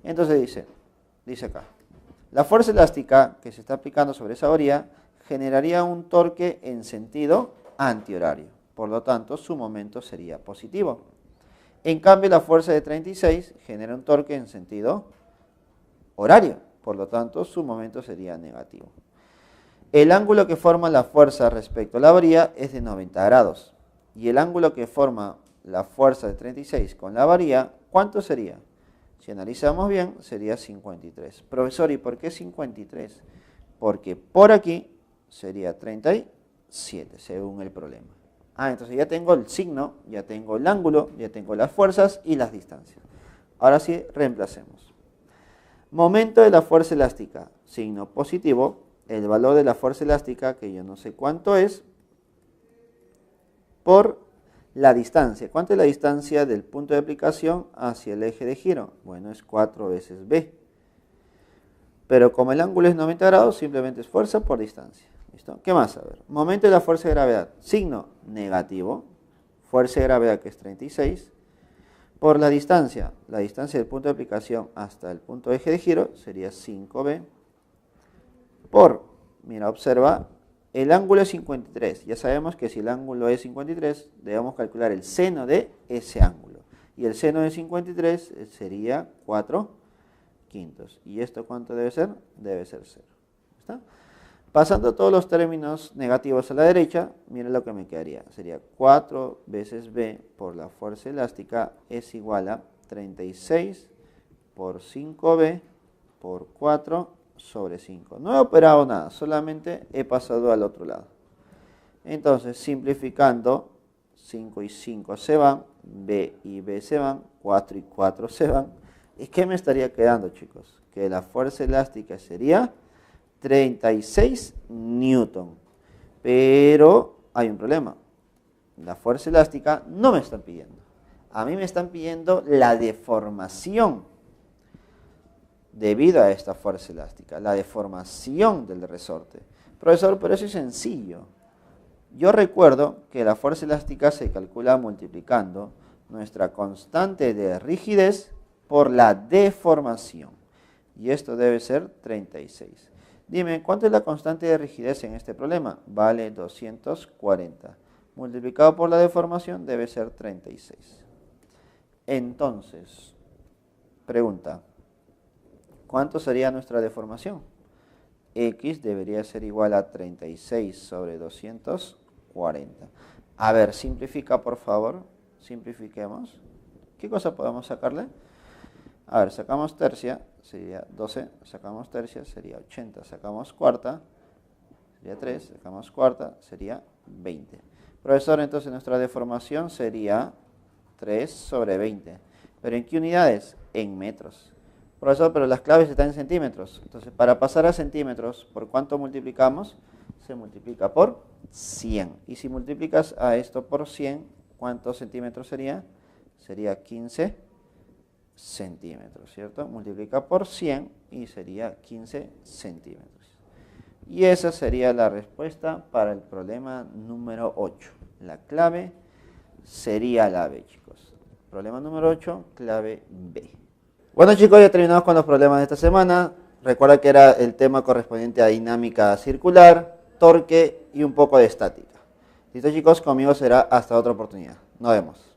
Entonces dice acá, la fuerza elástica que se está aplicando sobre esa varilla generaría un torque en sentido antihorario. Por lo tanto, su momento sería positivo. En cambio, la fuerza de 36 genera un torque en sentido horario. Por lo tanto, su momento sería negativo. El ángulo que forma la fuerza respecto a la varilla es de 90 grados. Y el ángulo que forma la fuerza de 36 con la varilla, ¿cuánto sería? Si analizamos bien, sería 53. Profesor, ¿y por qué 53? Porque por aquí sería 37, según el problema. Entonces ya tengo el signo, ya tengo el ángulo, ya tengo las fuerzas y las distancias. Ahora sí, reemplacemos. Momento de la fuerza elástica, signo positivo. El valor de la fuerza elástica, que yo no sé cuánto es, por la distancia. ¿Cuánto es la distancia del punto de aplicación hacia el eje de giro? Bueno, es 4 veces B. Pero como el ángulo es 90 grados, simplemente es fuerza por distancia. ¿Listo? ¿Qué más? A ver, momento de la fuerza de gravedad, signo negativo, fuerza de gravedad que es 36, por la distancia del punto de aplicación hasta el punto de eje de giro sería 5B, por, mira, observa, el ángulo es 53, ya sabemos que si el ángulo es 53, debemos calcular el seno de ese ángulo, y el seno de 53 sería 4/5, ¿y esto cuánto debe ser? Debe ser 0. ¿Está? Pasando todos los términos negativos a la derecha, miren lo que me quedaría. Sería 4 veces B por la fuerza elástica es igual a 36 por 5B por 4 sobre 5. No he operado nada, solamente he pasado al otro lado. Entonces, simplificando, 5 y 5 se van, B y B se van, 4 y 4 se van. ¿Y qué me estaría quedando, chicos? Que la fuerza elástica sería 36 newton. Pero hay un problema. La fuerza elástica no me están pidiendo. A mí me están pidiendo la deformación debido a esta fuerza elástica, la deformación del resorte. Profesor, pero eso es sencillo. Yo recuerdo que la fuerza elástica se calcula multiplicando nuestra constante de rigidez por la deformación. Y esto debe ser 36. Dime, ¿cuánto es la constante de rigidez en este problema? Vale 240. Multiplicado por la deformación debe ser 36. Entonces, pregunta, ¿cuánto sería nuestra deformación? X debería ser igual a 36 sobre 240. A ver, simplifica por favor. Simplifiquemos. ¿Qué cosa podemos sacarle? A ver, sacamos tercia, sería 12. Sacamos tercia, sería 80. Sacamos cuarta, sería 3. Sacamos cuarta, sería 20. Profesor, entonces nuestra deformación sería 3 sobre 20. ¿Pero en qué unidades? En metros. Profesor, pero las claves están en centímetros. Entonces, para pasar a centímetros, ¿por cuánto multiplicamos? Se multiplica por 100. Y si multiplicas a esto por 100, ¿cuántos centímetros sería? Sería 15 centímetros, ¿cierto? Multiplica por 100 y sería 15 centímetros. Y esa sería la respuesta para el problema número 8. La clave sería la B, chicos. Problema número 8, clave B. Bueno, chicos, ya terminamos con los problemas de esta semana. Recuerda que era el tema correspondiente a dinámica circular, torque y un poco de estática. Listo, chicos, conmigo será hasta otra oportunidad. Nos vemos.